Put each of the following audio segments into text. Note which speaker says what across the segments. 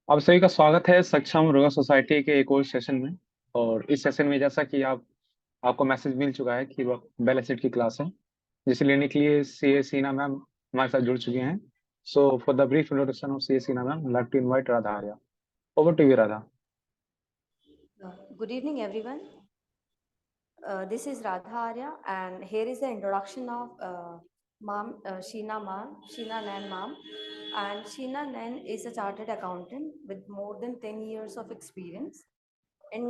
Speaker 1: आप सभी का स्वागत है सक्षम रोगा सोसाइटी के एक और सेशन में। और इस सेशन में जैसा कि आपको मैसेज मिल चुका है कि वह बेल एसिड की क्लास है, जिसे लेने के लिए सी ए सीना मैम हमारे साथ जुड़ चुकी हैं। So for the brief introduction of C A Seena ma'am, like to invite Radha Arya. Over to you Radha.
Speaker 2: Good evening, everyone. This is Radha Arya, and here is the introduction of Sheena Nain Ma'am. And Sheena Nain is a chartered accountant with more than 10 years of experience in,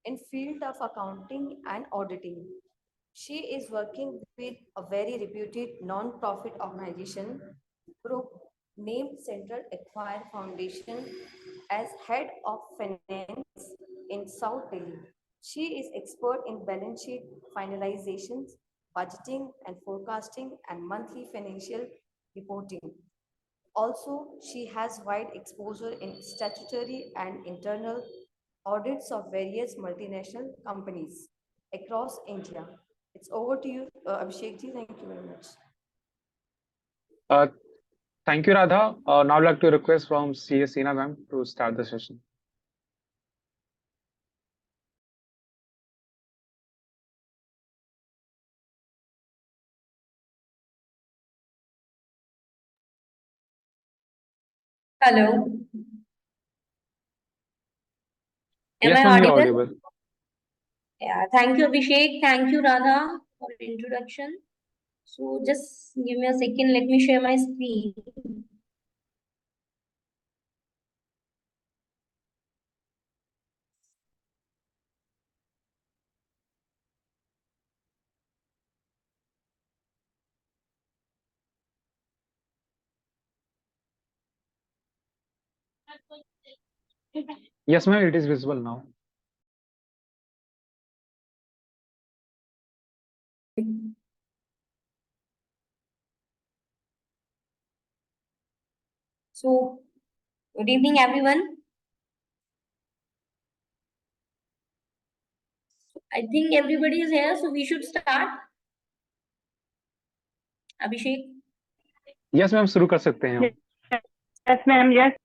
Speaker 2: in field of accounting and auditing. She is working with a very reputed non-profit organization group named Central Acquire Foundation as head of finance in South Delhi. She is expert in balance sheet finalizations, budgeting and forecasting, and monthly financial reporting. Also, she has wide exposure in statutory and internal audits of various multinational companies across India. It's over to you, Abhishek ji. Thank you very much.
Speaker 1: Thank you, Radha. Now I'd like to request from C A Seena ma'am to start the session.
Speaker 3: Hello. Am
Speaker 1: Yes,
Speaker 3: I
Speaker 1: ma'am, you're
Speaker 3: audible?
Speaker 1: audible.
Speaker 3: Yeah, thank you, Abhishek. Thank you, Radha, for the introduction. So just give me a second. Let me share my screen.
Speaker 1: Yes, ma'am, it is visible now.
Speaker 3: So, good evening, everyone. I think everybody is here, so we should start. Abhishek.
Speaker 1: Yes, ma'am, शुरू कर सकते हैं हम.
Speaker 4: Yes, ma'am. Yes.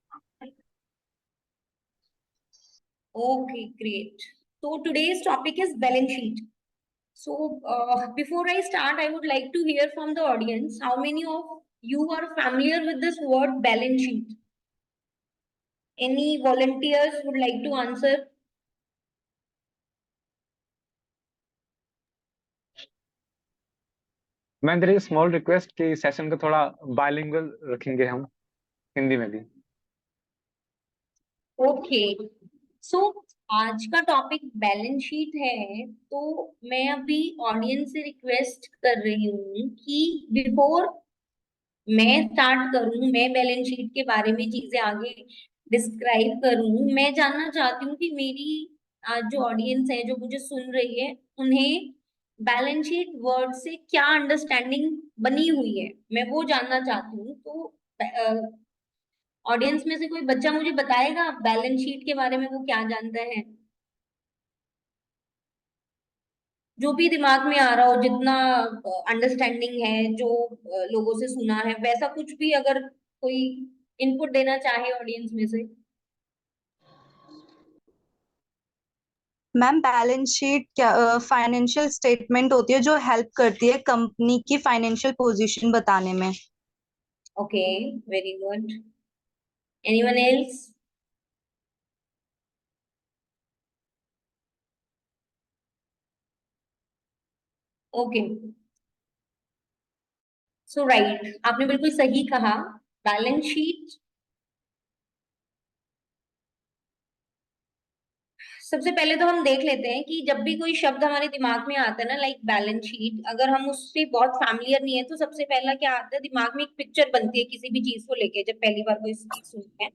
Speaker 3: Okay, great. So today's topic is balance sheet. So before I start, I would like to hear from the audience, how many of you are familiar with this word balance sheet? Any volunteers would like to answer?
Speaker 1: Ma'am, there is small request कि session को थोड़ा bilingual रखेंगे हम, हिंदी में भी.
Speaker 3: Okay. सो आज का topic balance sheet है, तो मैं अभी ऑडियंस से रिक्वेस्ट कर रही हूँ कि बिफोर मैं स्टार्ट करूँ, मैं बैलेंस शीट के बारे में चीजें आगे डिस्क्राइब करूँ, मैं जानना चाहती हूँ कि मेरी आज जो ऑडियंस है, जो मुझे सुन रही है, उन्हें बैलेंस शीट वर्ड से क्या अंडरस्टैंडिंग बनी हुई है, मैं वो जानना चाहती हूँ. तो ऑडियंस में से कोई बच्चा मुझे बताएगा बैलेंस शीट के बारे में वो क्या जानता है? जो भी दिमाग में आ रहा हो, जितना अंडरस्टैंडिंग है, जो लोगों से सुना है, वैसा कुछ भी अगर कोई इनपुट देना चाहे ऑडियंस में से.
Speaker 5: मैम, बैलेंस शीट क्या फाइनेंशियल स्टेटमेंट होती है जो हेल्प करती है कंपनी की फाइनेंशियल पोजीशन बताने में.
Speaker 3: Okay, very good. Anyone else? Okay. So right, आपने बिल्कुल सही कहा. बैलेंस शीट सबसे पहले तो हम देख लेते हैं कि जब भी कोई शब्द हमारे दिमाग में आता है ना, लाइक बैलेंस शीट, अगर हम उससे बहुत फैमिलियर नहीं है तो सबसे पहला क्या आता है दिमाग में, एक पिक्चर बनती है किसी भी चीज को लेके. जब पहली बार कोई चीज सुनते हैं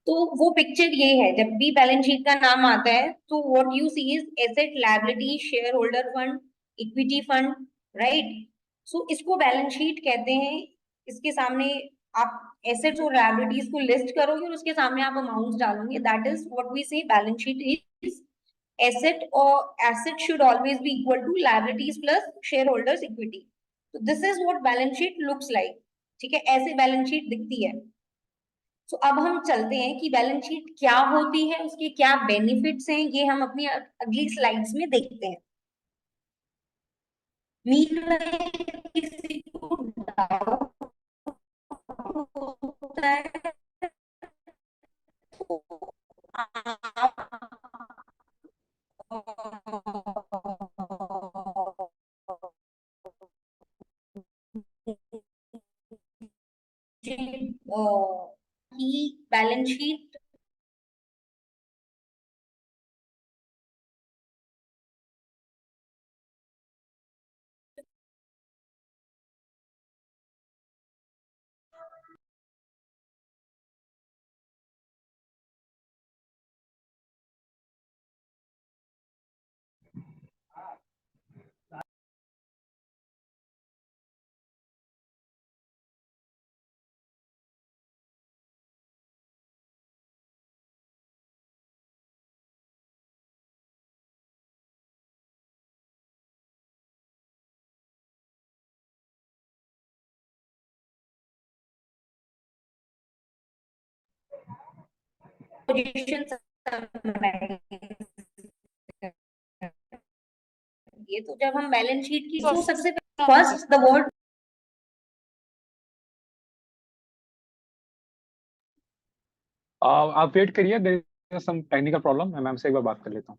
Speaker 3: तो वो पिक्चर ये है, जब भी बैलेंस शीट का नाम आता है तो what you see is asset, liability, share holder fund, equity fund, right. So इसको बैलेंस शीट कहते हैं. इसके सामने आप एसेट्स और लायबिलिटीज को लिस्ट करोगे और उसके सामने आप अमाउंट्स डालोगे. That is what we say balance sheet is. Asset और asset should always be equal to liabilities plus share holders equity. तो this is what balance sheet looks like. ठीक है, ऐसे बैलेंस शीट दिखती है. तो अब हम चलते हैं कि बैलेंस शीट क्या होती है, उसके क्या बेनिफिट्स हैं, ये हम अपनी अगली स्लाइड्स में देखते हैं। मीन किसी को डाउट होता है तो कि बैलेंस शीट पोजीशन, ये तो जब हम बैलेंस शीट की तो सबसे फर्स्ट द वर्ड
Speaker 1: आप वेट करिए, there is some technical problem, मैं मैम से एक बार बात कर लेता हूँ।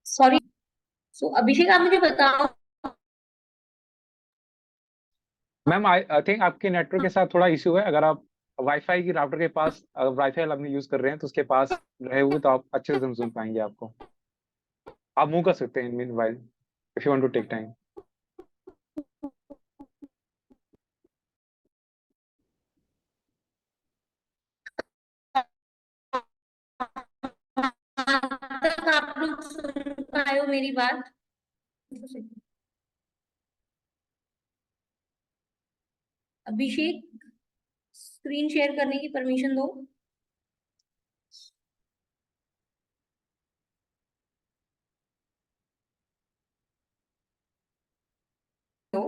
Speaker 3: सॉरी। सो अभिषेक आप मुझे बताओ।
Speaker 1: मैम आई थिंक आपके नेटवर्क के साथ थोड़ा इश्यू है। अगर आप वाईफाई की राउटर के पास, अगर वाईफाई आपने यूज कर रहे हैं तो उसके पास रहे हुए तो आप अच्छे से सुन पाएंगे आपको। आप मूव कर सकते हैं meanwhile if you want to take time.
Speaker 3: तक आप लोग सुन पाए हो मेरी बात? अभिषेक स्क्रीन शेयर करने की परमिशन दो। तो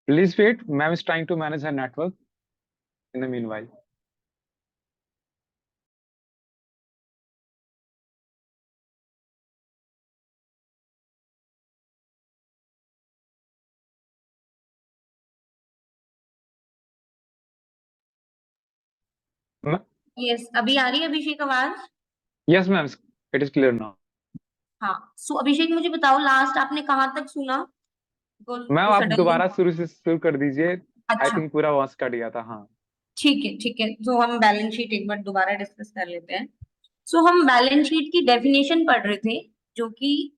Speaker 1: please wait, ma'am is trying to manage her network in the meanwhile.
Speaker 3: Yes, अभी आ रही है अभिषेक आवाज?
Speaker 1: Yes ma'am, it is clear now.
Speaker 3: हाँ। सो अभिषेक मुझे बताओ लास्ट आपने कहाँ तक सुना?
Speaker 1: मैम
Speaker 3: वो
Speaker 1: आप
Speaker 3: सडनली
Speaker 1: दोबारा शुरू से शुरू कर दीजिए। आई
Speaker 3: अच्छा
Speaker 1: थिंक पूरा वॉच कट गया था। हाँ
Speaker 3: ठीक है, ठीक है। तो हम बैलेंस शीट एक बार दोबारा डिस्कस कर लेते हैं। सो हम बैलेंस शीट की डेफिनेशन पढ़ रहे थे, जो कि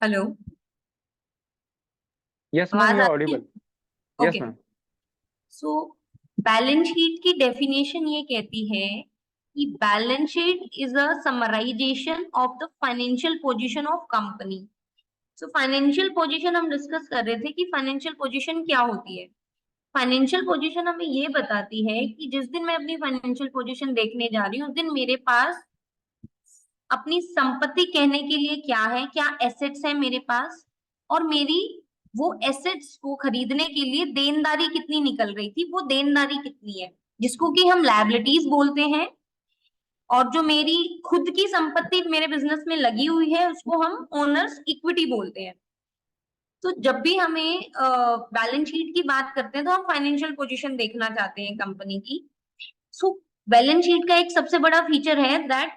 Speaker 3: हेलो,
Speaker 1: यस मैम,
Speaker 3: आवाज
Speaker 1: यू
Speaker 3: आ
Speaker 1: आर
Speaker 3: रही है?
Speaker 1: Audible. Yes
Speaker 3: okay,
Speaker 1: ma'am.
Speaker 3: So balance sheet की डेफिनेशन ये कहती है कि balance sheet is a summarization of the financial position of company. So financial position हम डिस्कस कर रहे थे कि फाइनेंशियल पोजीशन क्या होती है। फाइनेंशियल पोजीशन हमें ये बताती है कि जिस दिन मैं अपनी फाइनेंशियल पोजीशन देखने जा रही हूँ उस दिन मेरे पास अपनी संपत्ति कहने के लिए क्या है, क्या एसेट्स है मेरे पास, और मेरी वो एसेट्स को खरीदने के लिए देनदारी कितनी निकल रही थी, वो देनदारी कितनी है, जिसको कि हम लायबिलिटीज बोलते हैं। और जो मेरी खुद की संपत्ति मेरे बिजनेस में लगी हुई है उसको हम ओनर्स इक्विटी बोलते हैं। तो जब भी हमें बैलेंस शीट की बात करते हैं तो हम फाइनेंशियल पोजीशन देखना चाहते हैं कंपनी की। सो बैलेंस शीट का एक सबसे बड़ा फीचर है दैट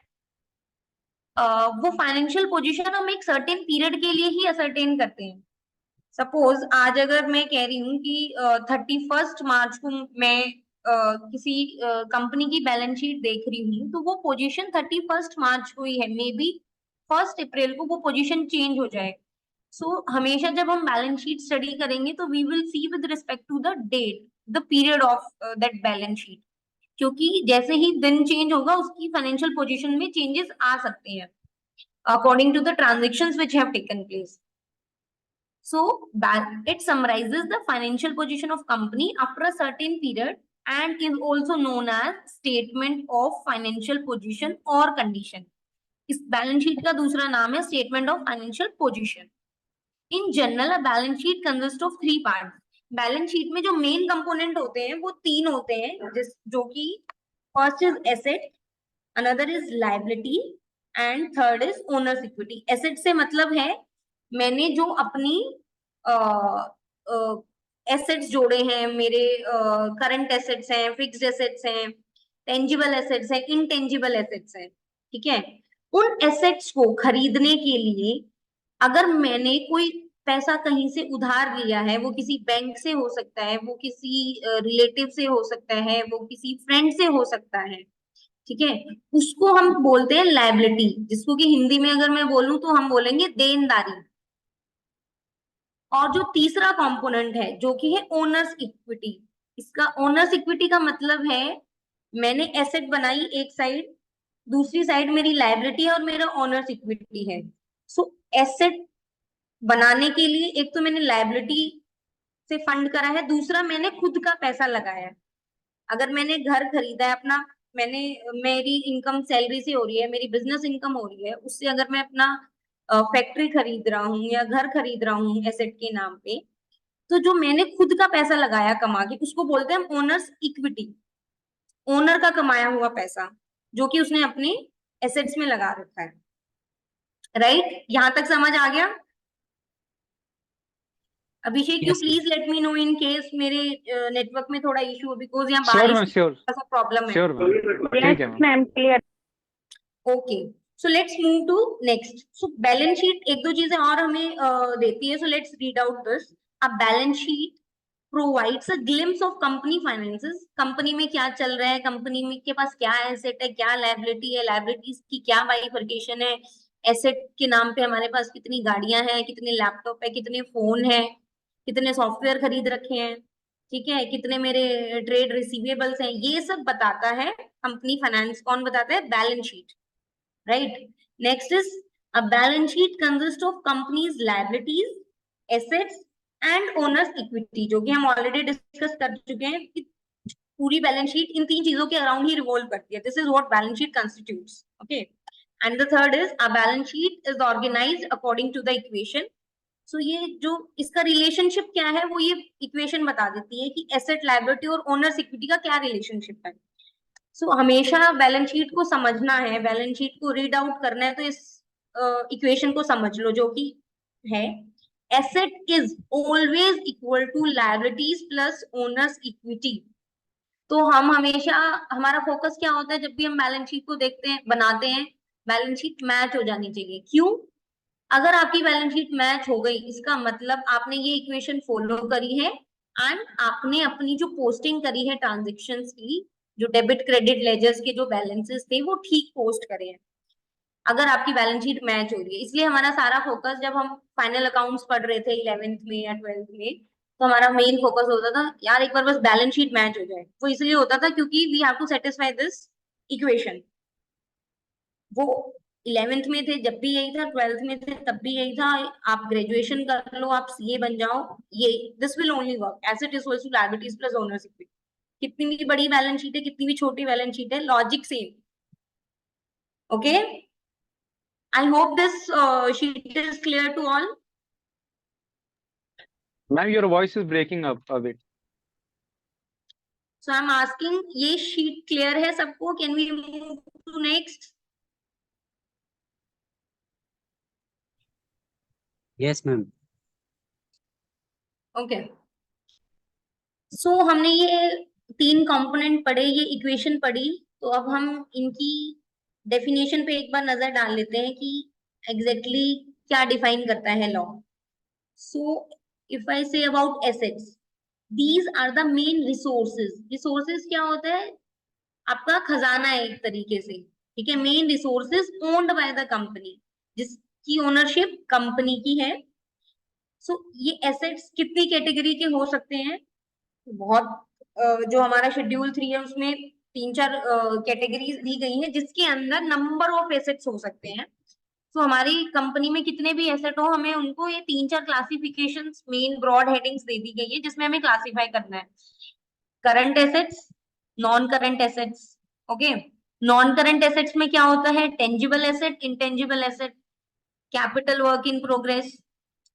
Speaker 3: वो फाइनेंशियल पोजीशन हम एक सर्टेन पीरियड के लिए ही असरटेन करते हैं। सपोज आज अगर मैं कह रही हूँ कि 31 मार्च को मैं किसी कंपनी की बैलेंस शीट देख रही हूँ तो वो पोजीशन 31 मार्च को ही है, मे बी 1 अप्रैल को वो पोजीशन चेंज हो जाए। सो हमेशा जब हम बैलेंस शीट स्टडी करेंगे तो we will see with respect to the date the period of that balance sheet, क्योंकि जैसे ही दिन चेंज होगा उसकी फाइनेंशियल पोजीशन में चेंजेस आ सकते हैं according to the transactions which have taken place. So it summarizes the financial position of company after a certain period and is also known as statement of financial position or condition. इस balance sheet का दूसरा नाम है statement of financial position. In general a balance sheet consist of 3 part. Balance sheet में जो main component होते हैं वो 3 होते हैं, जो कि first is asset, another is liability and third is owners equity. Asset से मतलब है मैंने जो अपनी एसेट्स जोड़े हैं, मेरे करंट एसेट्स हैं, फिक्स्ड एसेट्स हैं, टेंजिबल एसेट्स हैं, इनटेंजिबल एसेट्स हैं, ठीक है। उन एसेट्स को खरीदने के लिए अगर मैंने कोई पैसा कहीं से उधार लिया है, वो किसी बैंक से हो सकता है, वो किसी रिलेटिव से हो सकता है, वो किसी फ्रेंड से हो सकता है, ठीक है, उसको हम बोलते हैं लायबिलिटी, जिसको कि हिंदी में अगर मैं बोलूं तो हम बोलेंगे देनदारी। और जो तीसरा कंपोनेंट है जो कि है ओनर्स इक्विटी। इसका ओनर्स इक्विटी का मतलब है मैंने एसेट बनाई एक साइड, दूसरी साइड मेरी लायबिलिटी है और मेरा ओनर्स इक्विटी है। सो एसेट बनाने के लिए एक तो मैंने लायबिलिटी से फंड करा है, दूसरा मैंने खुद का पैसा लगाया है। अगर मैंने घर खरीदा है अपना, मैंने मेरी इनकम सैलरी से हो रही है, मेरी बिजनेस इनकम हो रही है, उससे अगर मैं अपना फैक्ट्री खरीद रहा हूँ या घर खरीद रहा हूँ एसेट के नाम पे, तो जो मैंने खुद का पैसा लगाया कमा के उसको बोलते हैं ओनर्स इक्विटी। ओनर का कमाया हुआ पैसा जो कि उसने अपने एसेट्स में लगा रखा है। राइट, यहां तक समझ आ गया? Abhishek, you
Speaker 1: yes
Speaker 3: please let me know in case मेरे नेटवर्क में थोड़ा इशू हो, बिकॉज यहाँ
Speaker 1: श्योर
Speaker 3: बारिश
Speaker 1: मैम, श्योर
Speaker 3: का प्रॉब्लम है।
Speaker 1: श्योर मैम,
Speaker 4: Yes,
Speaker 1: ठीक है ma'am.
Speaker 4: ma'am, clear.
Speaker 3: Okay, so let's move to next. So balance sheet एक दो चीजें और हमें देती है, so let's read out this. A balance sheet provides a glimpse of company finances. Company में क्या चल रहा है, कंपनी में के पास क्या एसेट है, क्या लायबिलिटी है, लायबिलिटीज की क्या बाइफरकेशन है, एसेट के नाम पे हमारे पास कितनी गाड़ियां हैं, कितने लैपटॉप है, कितने फोन है, कितने सॉफ्टवेयर खरीद रखे हैं, ठीक है, कितने मेरे ट्रेड रिसीवेबल्स हैं, ये सब बताता है कंपनी फाइनेंस। कौन बताता है? Balance sheet. right? Next is a balance sheet consists of company's liabilities, assets and owner's equity, जो कि हम ऑलरेडी डिस्कस कर चुके हैं कि पूरी बैलेंस शीट इन 3 चीजों के अराउंड ही रिवॉल्व करती है। This is what balance sheet constitutes. Okay, and the third is a balance sheet is organised according to the equation. So ये जो इसका रिलेशनशिप क्या है वो ये इक्वेशन बता देती है कि एसेट, लायबिलिटी और ओनर्स इक्विटी का क्या रिलेशनशिप है। सो हमेशा बैलेंस शीट को समझना है, बैलेंस शीट को रीड आउट करना है तो इस इक्वेशन को समझ लो, जो कि है asset is always equal to liabilities plus owners equity. तो हम हमेशा, हमारा फोकस क्या होता है जब भी हम बैलेंस शीट को देखते हैं, बनाते हैं, बैलेंस शीट मैच हो जानी चाहिए। क्यों? अगर आपकी बैलेंस शीट मैच हो गई इसका मतलब आपने ये इक्वेशन फॉलो करी है एंड आपने अपनी जो पोस्टिंग करी है ट्रांजेक्शन्स की, जो डेबिट क्रेडिट लेजर्स के जो बैलेंसेस थे वो ठीक पोस्ट करे हैं। अगर आपकी बैलेंस शीट मैच हो रही है। इसलिए हमारा सारा फोकस जब हम फाइनल अकाउंट्स पढ़ रहे थे 11th में या 12th में, तो हमारा मेन फोकस होता था यार एक बार बस बैलेंस शीट मैच हो जाए। वो इसलिए होता था क्योंकि we have to satisfy this equation. वो 11th में थे जब भी यही था, 12th में थे तब भी यही था। आप ग्रेजुएशन कर लो, आप सीए बन जाओ, ये this will only work. Asset is equals to liabilities plus owners equity. कितनी भी बड़ी बैलेंस शीट है, कितनी भी छोटी बैलेंस शीट है, logic same. Okay, I hope this sheet is clear to all.
Speaker 1: Ma'am your voice is breaking up a bit.
Speaker 3: So I am asking, ये sheet clear है सबको? Can we move to next?
Speaker 6: Yes ma'am.
Speaker 3: Okay, so हमने ये 3 component पढ़े, ये equation पढ़ी। तो अब हम इनकी डेफिनेशन पे एक बार नजर डाल लेते हैं कि एग्जैक्टली क्या डिफाइन करता है law. So if I say about assets, these are the main resources. Resources क्या होता है? आपका खजाना है एक तरीके से, ठीक है। Main resources owned by the company, जिसकी ओनरशिप कंपनी की है। सो ये एसेट्स कितनी कैटेगरी के हो सकते हैं? बहुत जो हमारा शेड्यूल 3 है उसमें 3-4 कैटेगरीज दी गई हैं, जिसके अंदर नंबर ऑफ एसेट्स हो सकते हैं। तो हमारी कंपनी में कितने भी एसेट हो, हमें उनको ये 3-4 क्लासिफिकेशंस, मेन ब्रॉड हेडिंग्स दे दी गई है, जिसमें हमें क्लासिफाई करना है। Current assets, non current assets. Okay, non current assets में क्या होता है? Tangible asset, intangible asset, capital work in progress.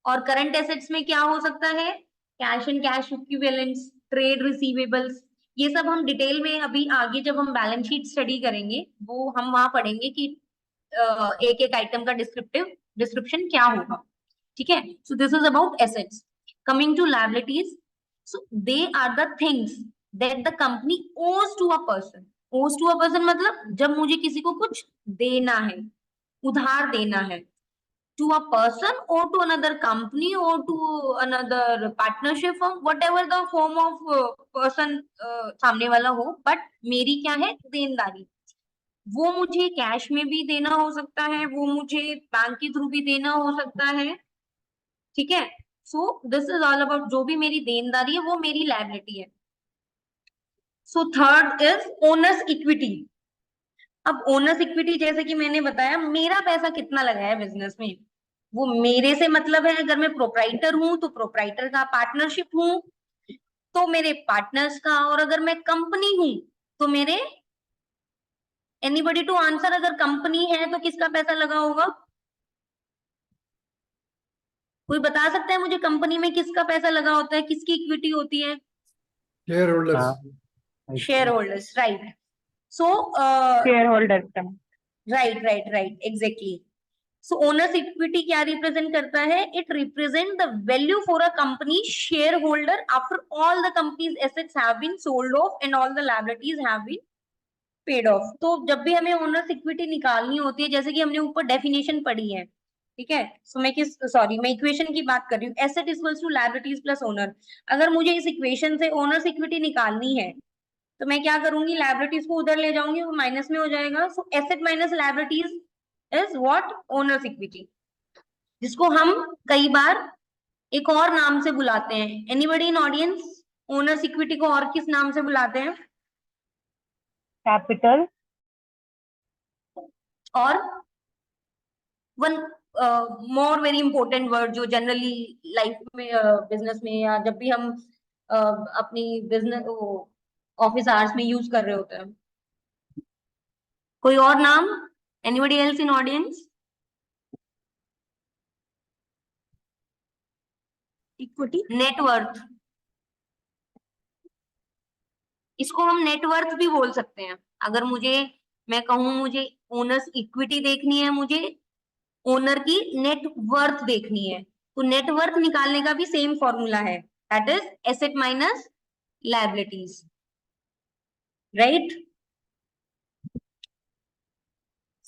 Speaker 3: और करंट एसेट्स में क्या हो सकता है? Cash and cash equivalents, trade receivables. ये सब हम डिटेल में अभी आगे जब हम बैलेंस शीट स्टडी करेंगे, वो हम वहां पढ़ेंगे कि एक एक आइटम का डिस्क्रिप्शन क्या होगा, ठीक है। So this is about assets. Coming to liabilities, so they are the things that the company owes to a person. Owes to a person मतलब जब मुझे किसी को कुछ देना है, उधार देना है, to a person or to another company or to another partnership firm, whatever the form of person सामने वाला हो, बट मेरी क्या है? देनदारी। वो मुझे कैश में भी देना हो सकता है, वो मुझे बैंक के थ्रू भी देना हो सकता है, ठीक है। So this is all about, जो भी मेरी देनदारी है वो मेरी लायबिलिटी है। So third is owners equity. अब ओनर्स इक्विटी जैसे कि मैंने बताया, मेरा पैसा कितना लगा है बिजनेस में, वो मेरे से मतलब है। अगर मैं प्रोप्राइटर हूं तो प्रोप्राइटर का, पार्टनरशिप हूं तो मेरे पार्टनर्स का, और अगर मैं कंपनी हूं तो मेरे। एनीबडी टू आंसर, अगर कंपनी है तो किसका पैसा लगा होगा? कोई बता सकता है मुझे कंपनी में किसका पैसा लगा होता है, किसकी इक्विटी होती है?
Speaker 7: Share holders.
Speaker 3: Share holders, right. So
Speaker 4: share holder का।
Speaker 3: Right right right, exactly. So owners equity क्या रिप्रेजेंट करता है? It represent the value for a company share holder after all the company's assets have been sold off and all the liabilities have been paid off. तो जब भी हमें owners equity निकालनी होती है, जैसे कि हमने ऊपर डेफिनेशन पढ़ी है, ठीक है। सो मैं इक्वेशन की बात कर रही हूँ, asset equals to liabilities plus owner. अगर मुझे इस इक्वेशन से ओनर्स इक्विटी निकालनी है तो मैं क्या करूंगी? लायबिलिटीज को उधर ले जाऊंगी, वो माइनस में हो जाएगा। So asset minus liabilities is what? Owners equity, जिसको हम कई बार एक और नाम से बुलाते हैं। Anybody in audience, owners equity को और किस नाम से बुलाते हैं?
Speaker 4: कैपिटल।
Speaker 3: और one more very important word जो जनरली लाइफ में, बिजनेस में, या जब भी हम अपनी बिजनेस ऑफिस आवर्स में यूज कर रहे होते हैं, कोई और नाम? Anybody else in audience?
Speaker 5: Equity.
Speaker 3: Net worth, इसको हम नेटवर्थ भी बोल सकते हैं। अगर मैं कहूं मुझे ओनर्स इक्विटी देखनी है, मुझे ओनर की नेटवर्थ देखनी है, तो नेटवर्थ निकालने का भी सेम फॉर्मूला है, that is asset minus liabilities, right.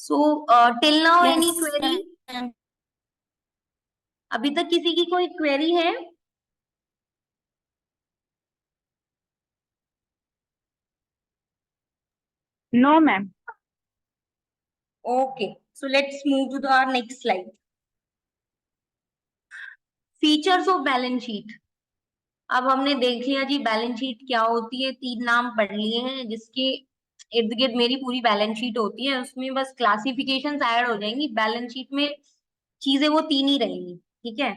Speaker 3: So till now any query? अभी तक किसी की कोई क्वेरी है?
Speaker 4: No ma'am.
Speaker 3: Okay, So let's move to our next slide. Features of balance sheet. अब हमने देख लिया जी बैलेंस शीट क्या होती है, 3 नाम पढ़ लिए हैं जिसके इर्द गिर्द मेरी पूरी बैलेंस शीट होती है। उसमें बस क्लासिफिकेशंस ऐड हो जाएंगी, बैलेंस शीट में चीजें वो 3 ही रहेंगी। ठीक है,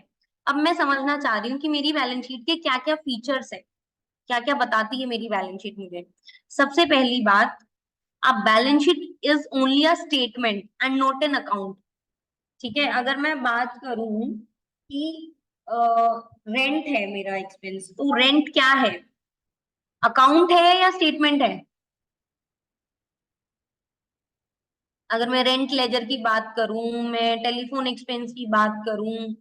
Speaker 3: अब मैं समझना चाह रही हूँ कि मेरी बैलेंस शीट के क्या क्या फीचर्स है, क्या क्या बताती है मेरी बैलेंस शीट मुझे। सबसे पहली बात, अ balance sheet is only a statement and not an account. ठीक है, अगर मैं बात करूं कि रेंट है मेरा एक्सपेंस, तो रेंट क्या है, अकाउंट है या स्टेटमेंट है? अगर मैं रेंट लेजर की बात करूं, मैं टेलीफोन एक्सपेंस की बात करूं,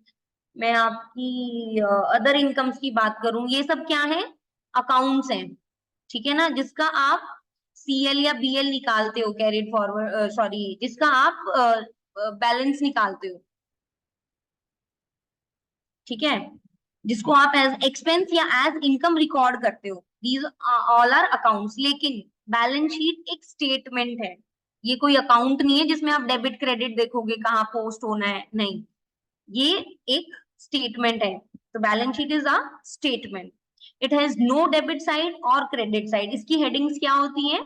Speaker 3: मैं आपकी अदर इनकम्स की बात करूं, ये सब क्या है, अकाउंट्स हैं। ठीक है ना, जिसका आप सीएल या बीएल निकालते हो, कैरिड फॉरवर्ड, सॉरी, जिसका आप बैलेंस निकालते हो। ठीक है, जिसको आप एज एक्सपेंस या एज इनकम रिकॉर्ड करते हो, दीज ऑल आर अकाउंट्स। लेकिन बैलेंस शीट एक स्टेटमेंट है, ये कोई अकाउंट नहीं है जिसमें आप डेबिट क्रेडिट देखोगे कहाँ पोस्ट होना है, नहीं, ये एक स्टेटमेंट है। तो balance sheet is a statement, it has no debit side और क्रेडिट साइड। इसकी हेडिंग्स क्या होती है,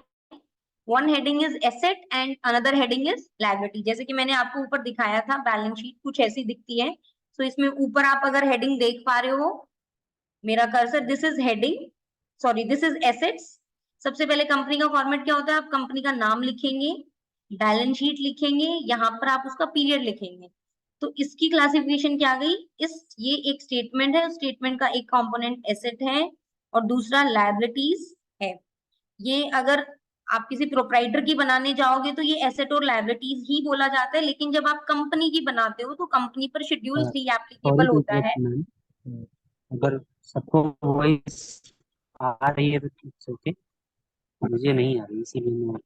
Speaker 3: one heading is asset and another heading is liability. जैसे कि मैंने आपको ऊपर दिखाया था, बैलेंस शीट कुछ ऐसी दिखती है। तो इसमें ऊपर आप अगर हेडिंग देख पा रहे हो, मेरा cursor, this is heading, sorry this is assets. सबसे पहले कंपनी का फॉर्मेट क्या होता है, आप कंपनी का नाम लिखेंगे, बैलेंस शीट लिखेंगे, यहाँ पर आप उसका पीरियड लिखेंगे। तो इसकी क्लासिफिकेशन क्या गई, ये एक स्टेटमेंट है, स्टेटमेंट का एक कंपोनेंट एसेट है और दूसरा लायबिलिटीज है। ये अगर आप किसी प्रोप्राइटर की बनाने जाओगे तो ये एसेट और लायबिलिटीज ही बोला जाता है, लेकिन जब आप कंपनी की बनाते हो तो कंपनी पर शेड्यूल 3 एप्लीकेबल होता है।
Speaker 6: अगर सबको वॉइस आ रही है तो ठीक से, ओके, मुझे नहीं आ रही इसीलिए मैं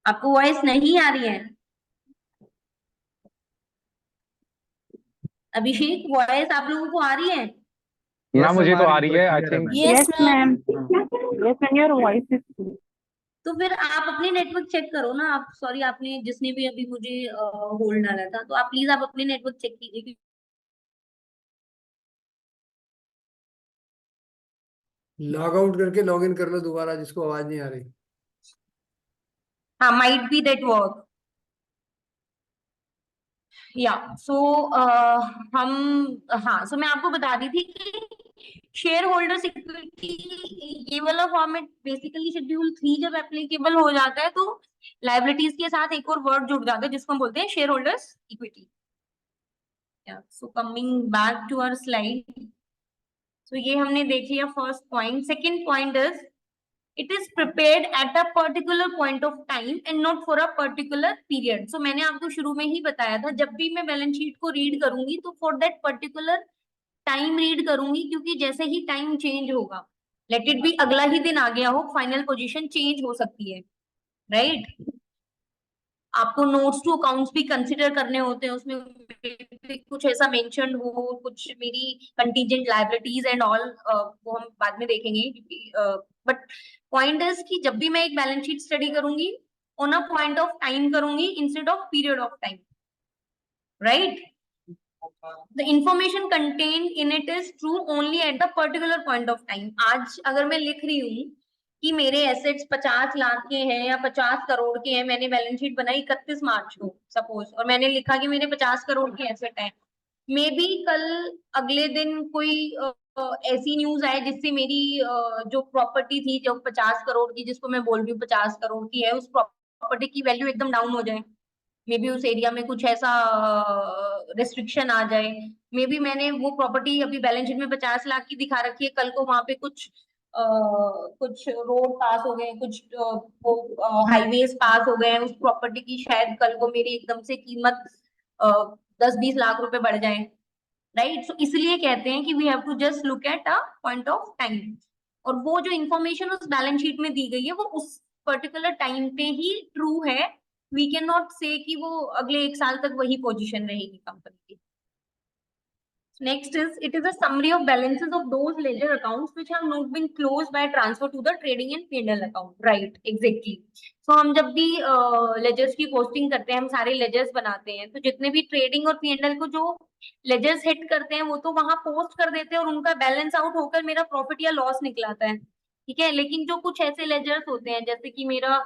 Speaker 3: आपको वॉइस नहीं आ रही है? अभिषेक, वॉइस आप लोगों को आ रही है?
Speaker 1: ना मुझे तो आ रही है, आई
Speaker 7: clear है,
Speaker 1: think.
Speaker 7: ma'am.
Speaker 4: Yes, ma'am. Yes, ma'am. Your voice is clear.
Speaker 3: तो फिर आप अपने नेटवर्क चेक करो ना। आप, सॉरी, आपने जिसने भी अभी मुझे होल्ड डाला था, तो आप प्लीज आप अपने नेटवर्क चेक कीजिए।
Speaker 7: लॉग आउट करके लॉग इन कर लो दोबारा, जिसको आवाज नहीं आ रही।
Speaker 3: हाँ, माइट बी दैट वर्क, या सो हम, हाँ, सो मैं आपको बता रही थी कि शेयर होल्डर्स इक्विटी, ये वाला फॉर्मेट बेसिकली शेड्यूल 3 जब एप्लीकेबल हो जाता है तो लायबिलिटीज के साथ एक और वर्ड जुड़ जाता है जिसको हम बोलते हैं share holders equity. So coming back to our slide, तो ये हमने देख लिया first point. Second point is, it is prepared at a particular point of time and not for a particular period. So मैंने आपको शुरू में ही बताया था, जब भी मैं बैलेंस शीट को रीड करूंगी तो for that particular time read करूंगी, क्योंकि जैसे ही टाइम चेंज होगा, लेट इट बी अगला ही दिन आ गया हो, फाइनल पोजीशन चेंज हो सकती है, राइट? आपको नोट्स टू अकाउंट्स भी कंसिडर करने होते हैं, उसमें कुछ ऐसा मेंशन हो, कुछ मेरी कंटीजेंट लायबिलिटीज एंड ऑल, वो हम बाद में देखेंगे, क्योंकि बट पॉइंट इज कि जब भी मैं एक बैलेंस शीट स्टडी करूंगी, on a point of time करूंगी instead of period of time, right? The information contained in it is true only at the particular point of time. आज अगर मैं लिख रही हूँ कि मेरे एसेट्स 50 लाख के हैं या 50 करोड़ के हैं, मैंने बैलेंस शीट बनाई 31 मार्च को सपोज, और मैंने लिखा कि मेरे 50 करोड़ के एसेट हैं, मे बी कल अगले दिन कोई ऐसी न्यूज आए जिससे मेरी जो प्रॉपर्टी थी जो 50 करोड़ की, जिसको मैं बोल रही हूँ 50 करोड़ की है, उस प्रॉपर्टी की वैल्यू एकदम डाउन हो जाए, मे बी उस एरिया में कुछ ऐसा रिस्ट्रिक्शन आ जाए, मे बी मैंने वो प्रॉपर्टी अभी बैलेंस शीट में 50 लाख की दिखा रखी है, कल को वहां पे कुछ रोड पास हो गए, कुछ वो हाईवेज पास हो गए, उस प्रॉपर्टी की शायद कल को मेरी एकदम से कीमत 10-20 लाख रुपए बढ़ जाए, राइट? सो इसलिए कहते हैं कि we have to just look at a point of time, और वो जो इंफॉर्मेशन उस बैलेंस शीट में दी गई है वो उस पर्टिकुलर टाइम पे ही ट्रू है। वी कैन नॉट से कि वो अगले 1 साल तक वही पोजीशन रहेगी कंपनी की। Next is, it is a summary of balances of those ledger accounts which have not been closed by transfer to the trading and P&L account. Right, exactly. So हम जब भी ledgers की posting करते हैं, हम सारे ledgers बनाते हैं, तो जितने भी trading और P&L को जो ledgers hit करते हैं, वो तो वहां post कर देते हैं और उनका balance out होकर मेरा profit या loss निकलाता है, ठीक है। लेकिन जो कुछ ऐसे ledgers होते हैं, जैसे कि मेरा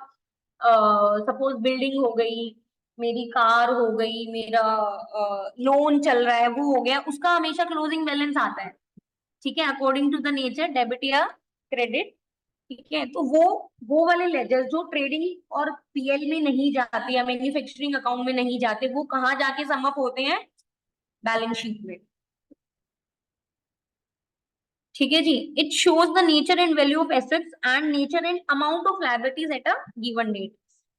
Speaker 3: सपोज बिल्डिंग हो गई, मेरी कार हो गई, मेरा लोन चल रहा है, वो हो गया, उसका हमेशा क्लोजिंग बैलेंस आता है, ठीक है, according to the nature, debit या क्रेडिट, ठीक है। तो वो वाले लेजर जो ट्रेडिंग और पीएल में नहीं जाते या मैन्युफैक्चरिंग अकाउंट में नहीं जाते, वो कहाँ जाके सम अप होते हैं? बैलेंस शीट में, ठीक है जी। It shows the nature and value of assets and nature and amount of liabilities at a given date.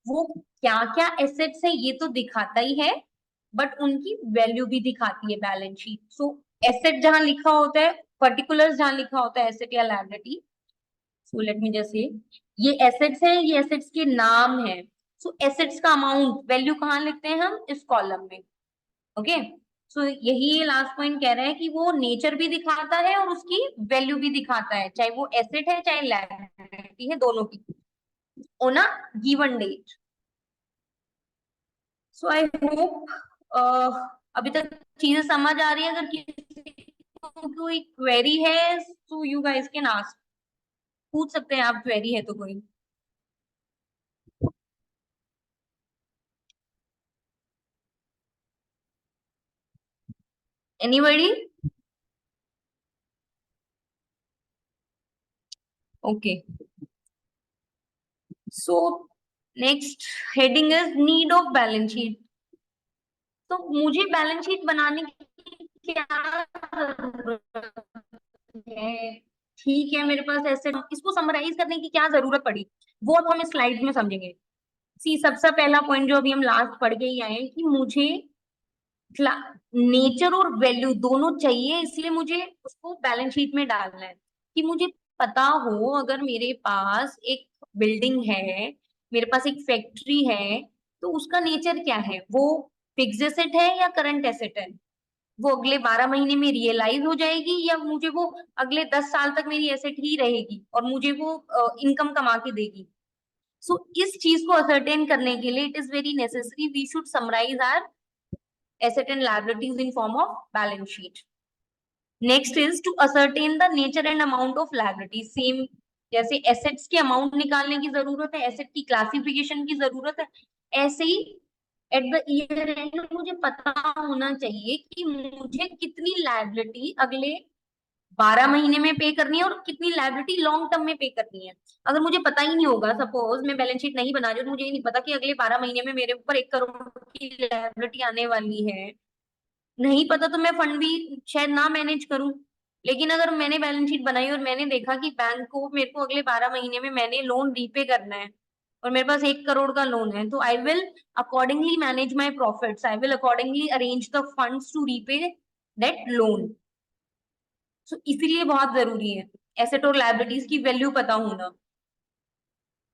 Speaker 3: वो क्या क्या एसेट्स है ये तो दिखाता ही है, बट उनकी वैल्यू भी दिखाती है बैलेंस शीट। सो एसेट जहां लिखा होता है, पर्टिकुलर्स जहां लिखा होता है एसेट या liability, so let me just say, ये एसेट्स है, ये एसेट्स के नाम है। सो एसेट्स का अमाउंट, वैल्यू कहाँ लिखते हैं हम? इस कॉलम में, ओके। सो यही लास्ट पॉइंट कह रहा है कि वो नेचर भी दिखाता है और उसकी वैल्यू भी दिखाता है, चाहे वो एसेट है चाहे लायबिलिटी है, दोनों की, on a given date. So I hope अभी तक चीजें समझ आ रही है। अगर किसी को कोई क्वेरी है तो यू गाइस कैन आस्क, पूछ सकते हैं आप, क्वेरी है तो कोई। Anybody? Okay, so next heading is need of balance sheet. तो मुझे बैलेंस शीट बनाने की क्या जरूरत है? ठीक है, मेरे पास ऐसे, इसको समराइज करने की क्या जरूरत पड़ी, वो अब हम स्लाइड में समझेंगे। सी, सबसे पहला पॉइंट जो अभी हम लास्ट पढ़ के ही आए कि मुझे नेचर और वैल्यू दोनों चाहिए, इसलिए मुझे उसको बैलेंस शीट में डालना है कि मुझे पता हो, अगर मेरे पास एक बिल्डिंग है, मेरे पास एक फैक्ट्री है, तो उसका नेचर क्या है, वो फिक्स एसेट है या करंट एसेट है, वो अगले 12 महीने में रियलाइज हो जाएगी या मुझे वो अगले 10 साल तक मेरी एसेट ही रहेगी और मुझे वो इनकम कमा के देगी। सो इस चीज को असरटेन करने के लिए it is very necessary we should summarize our asset and liabilities in form of balance sheet. Next is to ascertain the nature and amount of liabilities. Same जैसे assets के amount निकालने की जरूरत है, asset की classification की जरूरत है, ऐसे ही at the year end मुझे पता होना चाहिए कि मुझे कितनी liability अगले 12 महीने में पे करनी है और कितनी लायबिलिटी लॉन्ग टर्म में पे करनी है। अगर मुझे पता ही नहीं होगा, सपोज मैं बैलेंस शीट नहीं बना रही हूँ, मुझे ये नहीं पता कि अगले 12 महीने में मेरे ऊपर 1 करोड़ की लायबिलिटी आने वाली है, नहीं पता, तो मैं फंड भी शायद ना मैनेज करूं। लेकिन अगर मैंने बैलेंस शीट बनाई और मैंने देखा कि बैंक को मेरे को अगले 12 महीने में मैंने लोन रीपे करना है और मेरे पास 1 करोड़ का लोन है, तो I will accordingly manage my profits, I will accordingly arrange the funds to repay that loan. So इसीलिए बहुत जरूरी है एसेट और लायबिलिटीज की वैल्यू पता होना।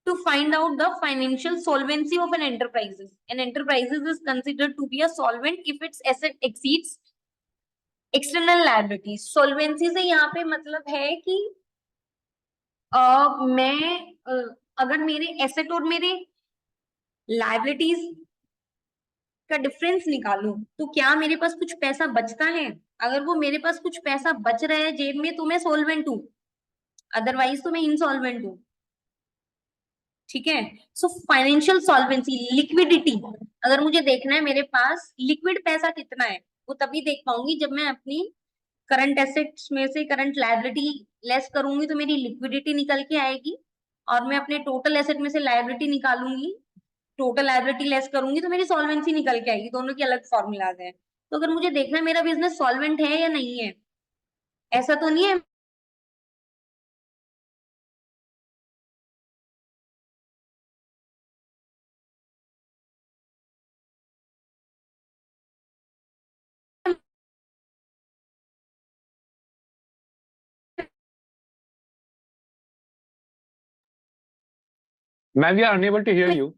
Speaker 3: To find out the financial solvency of an enterprise is considered to be a solvent if its asset exceeds external liabilities. Solvency से यहाँ पे मतलब है कि अगर मेरे एसेट और मेरे लायबिलिटीज का डिफरेंस निकालूं तो क्या मेरे पास कुछ पैसा बचता है? अगर वो मेरे पास कुछ पैसा बच रहा है जेब में तो मैं सोल्वेंट हूं, अदरवाइज तो मैं इंसॉल्वेंट हूं, ठीक है। सो फाइनेंशियल सॉल्वेंसी, लिक्विडिटी, अगर मुझे देखना है मेरे पास लिक्विड पैसा कितना है, वो तभी देख पाऊंगी जब मैं अपनी करंट एसेट्स में से करंट लायबिलिटी लेस करूंगी तो मेरी लिक्विडिटी निकल के आएगी, और मैं अपने टोटल एसेट में से लायबिलिटी निकालूंगी, टोटल लायबिलिटी लेस करूंगी तो मेरी सॉल्वेंसी निकल के आएगी। दोनों की अलग फॉर्मूलाज हैं। तो अगर मुझे देखना है मेरा बिजनेस सॉल्वेंट है या नहीं है, ऐसा तो नहीं है
Speaker 1: Ma'am, we are unable to hear you.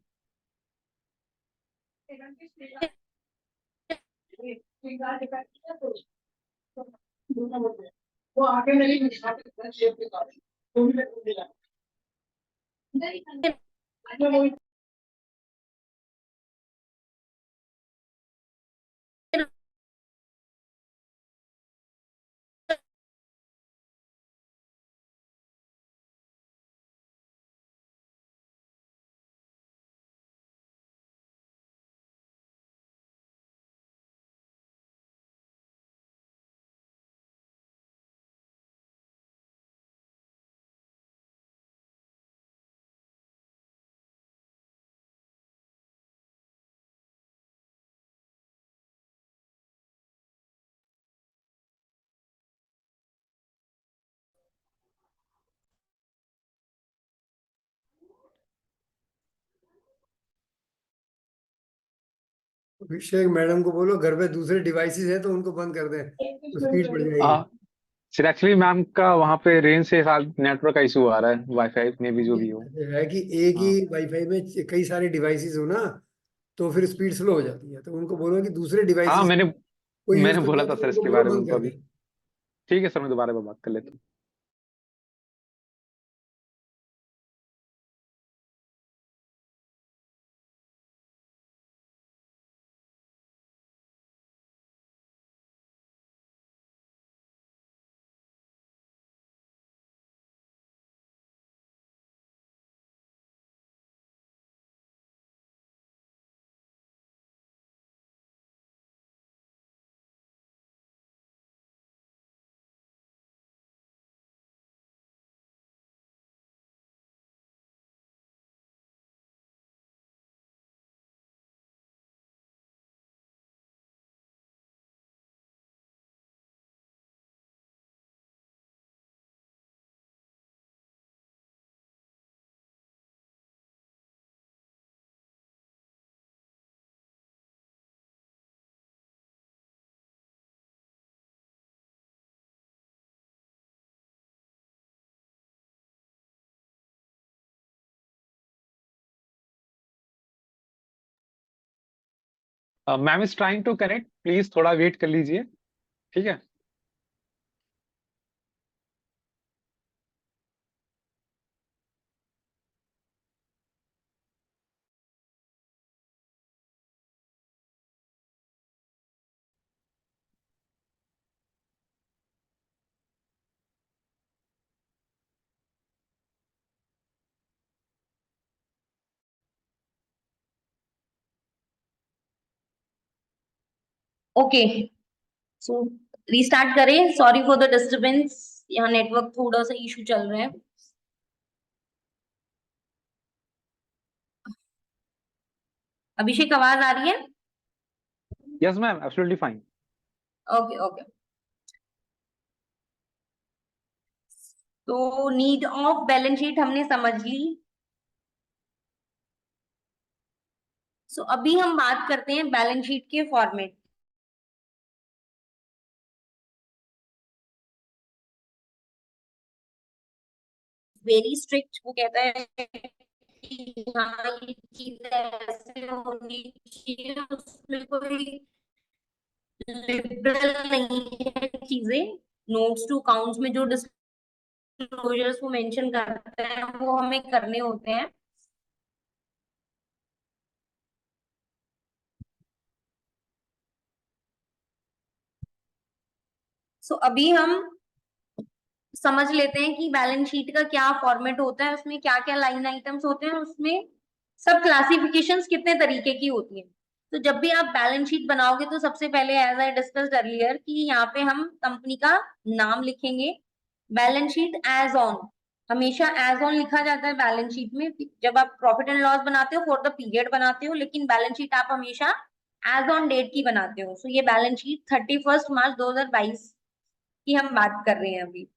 Speaker 7: Abhishek madam को बोलो घर पे दूसरे डिवाइसेस है तो उनको बंद कर दें, तो स्पीड बढ़ जाएगी।
Speaker 1: सर एक्चुअली मैम का वहाँ पे रेंज से साथ नेटवर्क का इशू आ रहा है, वाईफाई में भी जो भी हो।
Speaker 7: है कि एक ही
Speaker 1: हाँ
Speaker 7: वाईफाई में कई सारे डिवाइसेस हो ना, तो फिर स्पीड स्लो हो जाती है। तो उनको बोलो कि दूसरे
Speaker 1: हाँ,
Speaker 7: डिवाइसेस
Speaker 1: मैंने
Speaker 7: को यूज
Speaker 1: मैंने
Speaker 7: करते
Speaker 1: बोला
Speaker 7: हैं
Speaker 1: था
Speaker 7: तो
Speaker 1: सर
Speaker 7: उनको
Speaker 1: इसके
Speaker 7: बोलो
Speaker 1: बारे में
Speaker 7: बंद
Speaker 1: उनको
Speaker 7: कर
Speaker 1: अभी।
Speaker 7: दें।
Speaker 1: ठीक है सर, मैं दोबारा बात कर लेता हूँ। Ma'am is trying to connect, please थोड़ा वेट कर लीजिए। ठीक है।
Speaker 3: ओके, सो रीस्टार्ट करें। सॉरी फॉर द डिस्टरबेंस, यहाँ नेटवर्क थोड़ा सा इशू चल रहा है। अभिषेक आवाज आ रही है?
Speaker 1: Yes ma'am, absolutely fine.
Speaker 3: Okay okay. तो नीड ऑफ बैलेंस शीट हमने समझ ली। सो अभी हम बात करते हैं बैलेंस शीट के फॉर्मेट। वेरी स्ट्रिक्ट, वो कहता है कि हाँ ये चीज ऐसे होनी चाहिए, उसमें कोई लिबरल नहीं है चीजें। नोट्स टू अकाउंट्स में जो डिस्क्लोजर्स वो मेंशन करते हैं वो हमें करने होते हैं। सो अभी हम समझ लेते हैं कि बैलेंस शीट का क्या फॉर्मेट होता है, उसमें क्या क्या लाइन आइटम्स होते हैं, उसमें सब क्लासिफिकेशंस कितने तरीके की होती हैं। तो जब भी आप बैलेंस शीट बनाओगे तो सबसे पहले एज आई डिस्कस्ड अर्लियर कि यहाँ पे हम कंपनी का नाम लिखेंगे। बैलेंस शीट एज ऑन, हमेशा एज ऑन लिखा जाता है बैलेंस शीट में। जब आप प्रॉफिट एंड लॉस बनाते हो फॉर द पीरियड बनाते हो, लेकिन बैलेंस शीट आप हमेशा एज ऑन डेट की बनाते हो। सो ये बैलेंस शीट 31 मार्च 2022 की हम बात कर रहे हैं अभी।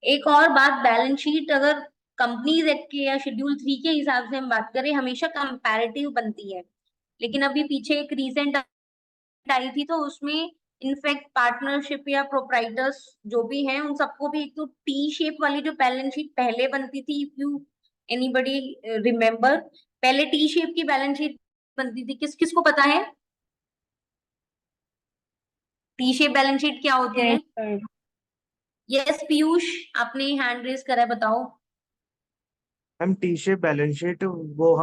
Speaker 3: एक और बात, बैलेंस शीट अगर कंपनीज एक्ट के या शेड्यूल 3 के हिसाब से हम बात करें हमेशा कंपैरेटिव बनती है। लेकिन अभी पीछे एक रीसेंट आई थी तो उसमें इनफैक्ट पार्टनरशिप या प्रोप्राइटर्स जो भी हैं उन सबको भी एक तो टी शेप वाली जो बैलेंस शीट पहले बनती थी, इफ यू एनीबडी रिमेम्बर, पहले टी शेप की बैलेंस शीट बनती थी, किस किस को पता है? टी शेप बैलेंस शीट क्या होती है?
Speaker 4: Yes, sir.
Speaker 3: यस पीयूष, आपने हैंड रेज करा है, बताओ।
Speaker 8: हम टी शेप बैलेंस शीट वो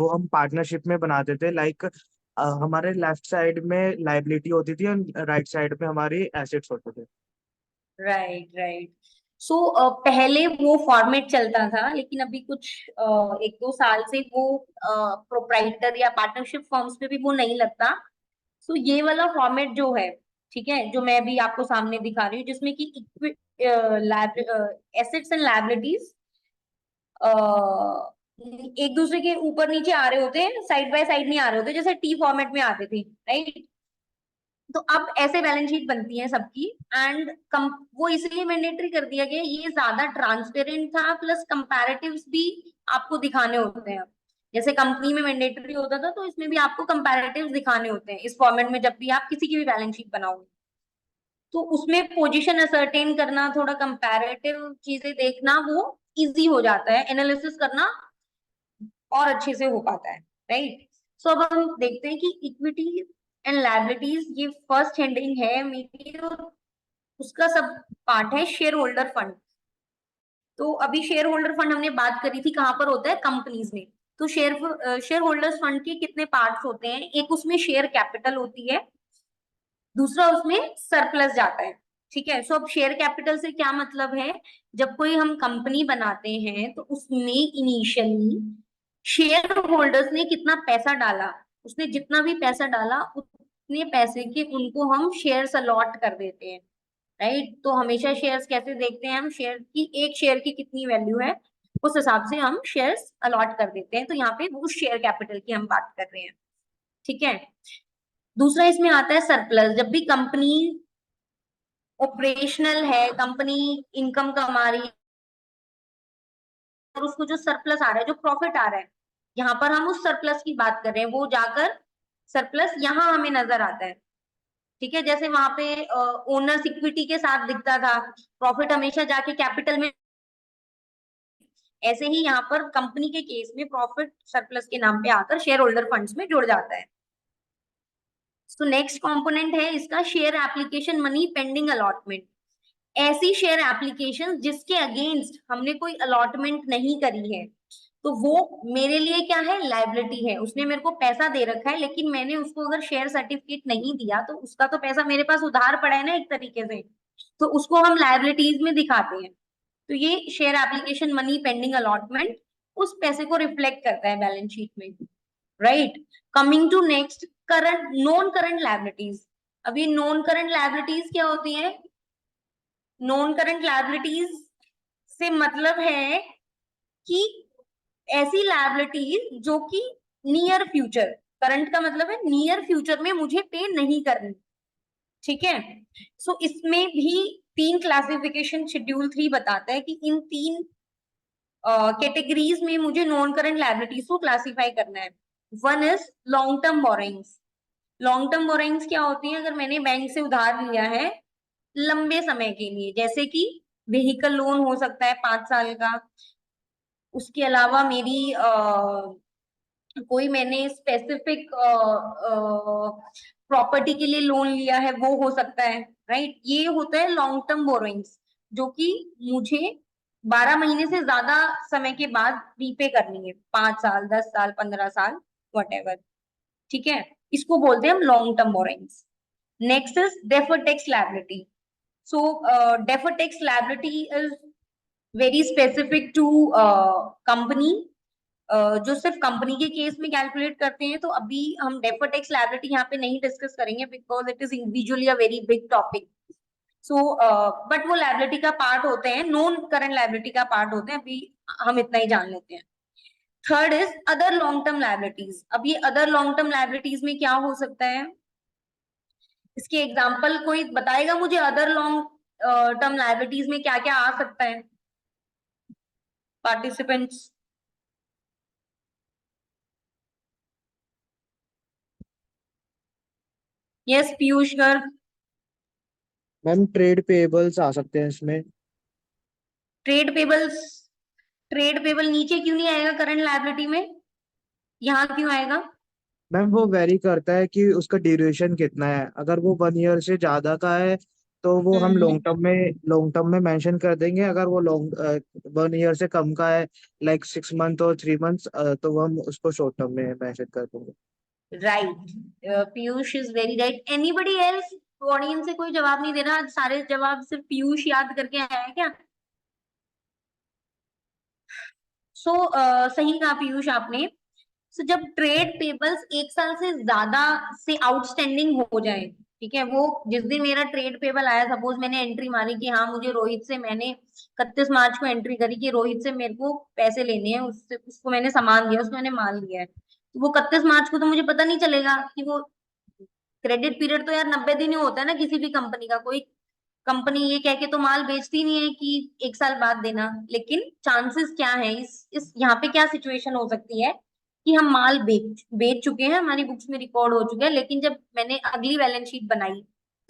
Speaker 8: हम पार्टनरशिप में बनाते थे। लाइक हमारे लेफ्ट साइड में लाइबिलिटी होती थी और राइट साइड में हमारी एसेट्स होते थे।
Speaker 3: Right right. सो पहले वो फॉर्मेट चलता था, लेकिन अभी कुछ 1-2 साल से वो प्रोप्राइटर या पार्टनरशिप फर्म्स पे भी वो नहीं लगता। सो ये वाला फॉर्मेट जो है, ठीक है, जो मैं भी आपको सामने दिखा रही हूँ, जिसमें कि एसेट्स एंड लायबिलिटीज एक दूसरे के ऊपर नीचे आ रहे होते हैं, साइड बाय साइड नहीं आ रहे होते, जैसे टी फॉर्मेट में आते थे, राइट। तो अब ऐसे बैलेंस शीट बनती है सबकी। एंड वो इसलिए मैंडेटरी कर दिया गया, ये ज्यादा ट्रांसपेरेंट था, प्लस कंपैरेटिव्स भी आपको दिखाने होते हैं। जैसे कंपनी में मैंडेटरी होता था, तो इसमें भी आपको कंपैरेटिव्स दिखाने होते हैं इस फॉर्मेट में, जब भी आप किसी की भी बैलेंस शीट बनाओगे। तो उसमें पोजीशन असर्टेन करना, थोड़ा कंपैरेटिव चीजें देखना, वो इजी हो जाता है, एनालिसिस करना और अच्छे से हो पाता है, राइट। सो अब हम देखते हैं कि इक्विटी एंड लायबिलिटीज, ये फर्स्ट हेडिंग है मेरी, और उसका सब पार्ट है शेयर होल्डर फंड। तो अभी शेयर होल्डर फंड हमने बात करी थी, कहां पर होता है? कंपनीज में। तो शेयर होल्डर्स फंड के कितने पार्ट्स होते हैं? एक उसमें शेयर कैपिटल होती है, दूसरा उसमें सरप्लस जाता है, ठीक है। सो अब शेयर कैपिटल से क्या मतलब है? जब कोई हम कंपनी बनाते हैं तो उसमें इनिशियली शेयर होल्डर्स ने कितना पैसा डाला, उसने जितना भी पैसा डाला उतने पैसे के उनको हम शेयर्स अलॉट कर देते हैं, राइट। तो हमेशा शेयर्स कैसे देखते हैं? हम शेयर की, एक शेयर की कितनी वैल्यू है, उस हिसाब से हम शेयर्स अलॉट कर देते हैं। तो यहाँ पे वो शेयर कैपिटल की हम बात कर रहे हैं, ठीक है। दूसरा इसमें आता है सरप्लस। जब भी कंपनी ऑपरेशनल है, कंपनी इनकम कमा रही है, और उसको जो सरप्लस आ रहा है, जो प्रॉफिट आ रहा है, यहाँ पर हम उस सरप्लस की बात कर रहे हैं, वो जाकर सरप्लस यहाँ हमें नजर आता है, ठीक है। जैसे वहां पे ओनर्स इक्विटी के साथ दिखता था, प्रॉफिट हमेशा जाके कैपिटल में, ऐसे ही यहाँ पर कंपनी के केस में प्रॉफिट सरप्लस के नाम पे आकर शेयर होल्डर फंड्स में जुड़ जाता है। तो नेक्स्ट कंपोनेंट है इसका share application money pending allotment. ऐसी शेयर एप्लीकेशन जिसके अगेंस्ट हमने कोई अलॉटमेंट नहीं करी है, तो वो मेरे लिए क्या है? लायबिलिटी है। उसने मेरे को पैसा दे रखा है, लेकिन मैंने उसको अगर शेयर सर्टिफिकेट नहीं दिया, तो उसका तो पैसा मेरे पास उधार पड़ा है ना एक तरीके से, तो उसको हम लायबिलिटीज में दिखाते हैं। तो ये share application money pending allotment उस पैसे को रिफ्लेक्ट करता है बैलेंस शीट में, right. Coming to next, current non current liabilities. अब ये नॉन करंट लायबिलिटीज क्या होती है? नॉन करंट लायबिलिटीज से मतलब है कि ऐसी लायबिलिटीज जो कि नियर फ्यूचर, करंट का मतलब है नियर फ्यूचर में मुझे पे नहीं करनी, ठीक है। सो इसमें भी 3 क्लासिफिकेशन शेड्यूल 3 बताता है कि इन 3 कैटेगरीज में मुझे नॉन करंट लायबिलिटीज को क्लासिफाई करना है। One is long term borrowings. Long term borrowings क्या होती है? अगर मैंने बैंक से उधार लिया है लंबे समय के लिए, जैसे कि व्हीकल लोन हो सकता है 5 साल का, उसके अलावा मेरी कोई मैंने स्पेसिफिक प्रॉपर्टी के लिए लोन लिया है, वो हो सकता है, राइट। ये होता है लॉन्ग टर्म बोरोइंग्स, जो कि मुझे 12 महीने से ज्यादा समय के बाद रीपे करनी है, 5 साल, 10 साल, 15 साल, वट, ठीक है। इसको बोलते हैं हम long term borrowings. Next is deferred tax liability. So deferred tax liability is very specific to company, जो सिर्फ कंपनी के केस में कैलकुलेट करते हैं। तो अभी हम डेफर्ड टैक्स लायबिलिटी यहाँ पे नहीं डिस्कस करेंगे, because it is individually a very big topic. So but वो लायबिलिटी का पार्ट होते हैं, नॉन करंट लायबिलिटी का पार्ट होते हैं, अभी हम इतना ही जान लेते हैं। Third is other long term liabilities. अब ये अदर लॉन्ग टर्म लायबिलिटीज में क्या हो सकता है? इसके एग्जाम्पल कोई बताएगा मुझे? अदर लॉन्ग टर्म लायबिलिटीज में क्या क्या आ सकता है participants? Yes Piyush Garg.
Speaker 8: Ma'am trade payables आ सकते हैं इसमें।
Speaker 3: ट्रेड पेबल्स, ट्रेड पेबल नीचे क्यों नहीं आएगा करंट लायबिलिटी में? यहाँ क्यों आएगा?
Speaker 8: मैम वो वेरी करता है कि उसका ड्यूरेशन कितना है। अगर वो 1 ईयर से ज्यादा का है तो वो हम लॉन्ग टर्म में मेंशन कर देंगे। अगर वो 1 ईयर से कम का है, लाइक 6 मंथ और 3 मंथ्स, तो वो हम उसको शॉर्ट टर्म में मेंशन कर देंगे।
Speaker 3: Right, Piyush is very right. Anybody else? Audience से कोई जवाब नहीं दे रहा, सारे जवाब सिर्फ पीयूष याद करके आया है क्या? सो सही कहा पीयूष आपने। सो जब ट्रेड पेबल्स 1 साल से ज्यादा से आउटस्टैंडिंग हो जाए, ठीक है, वो जिस दिन मेरा ट्रेड पेबल आया, सपोज मैंने एंट्री मारी कि हाँ मुझे रोहित से, मैंने 31 मार्च को एंट्री करी कि रोहित से मेरे को पैसे लेने हैं, उससे उसको मैंने सामान दिया, उसको मैंने माल दिया है, तो वो 31 मार्च को तो मुझे पता नहीं चलेगा कि वो क्रेडिट पीरियड तो यार 90 दिन ही होता है ना किसी भी कंपनी का। कोई कंपनी ये कह के तो माल बेचती नहीं है कि 1 साल बाद देना। लेकिन चांसेस क्या है, इस यहाँ पे क्या सिचुएशन हो सकती है कि हम माल बेच बेच चुके हैं, हमारी बुक्स में रिकॉर्ड हो चुका है, लेकिन जब मैंने अगली बैलेंस शीट बनाई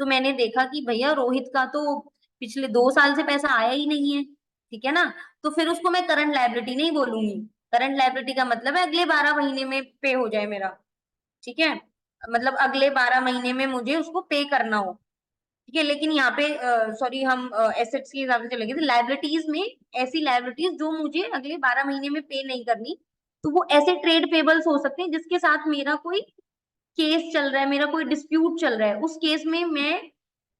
Speaker 3: तो मैंने देखा कि भैया रोहित का तो पिछले 2 साल से पैसा आया ही नहीं है, ठीक है ना। तो फिर उसको मैं करंट लायबिलिटी नहीं बोलूंगी। करंट लायबिलिटी का मतलब है अगले 12 महीने में पे हो जाए मेरा, ठीक है, मतलब अगले 12 महीने में मुझे उसको पे करना हो, ठीक है। लेकिन यहाँ पे सॉरी, हम एसेट्स के हिसाब से चले गए थे। लाइबिलिटीज में ऐसी लाइबिलिटीज जो मुझे अगले 12 महीने में पे नहीं करनी, तो वो ऐसे ट्रेड पेबल्स हो सकते हैं जिसके साथ मेरा कोई केस चल रहा है, मेरा कोई डिस्प्यूट चल रहा है, उस केस में मैं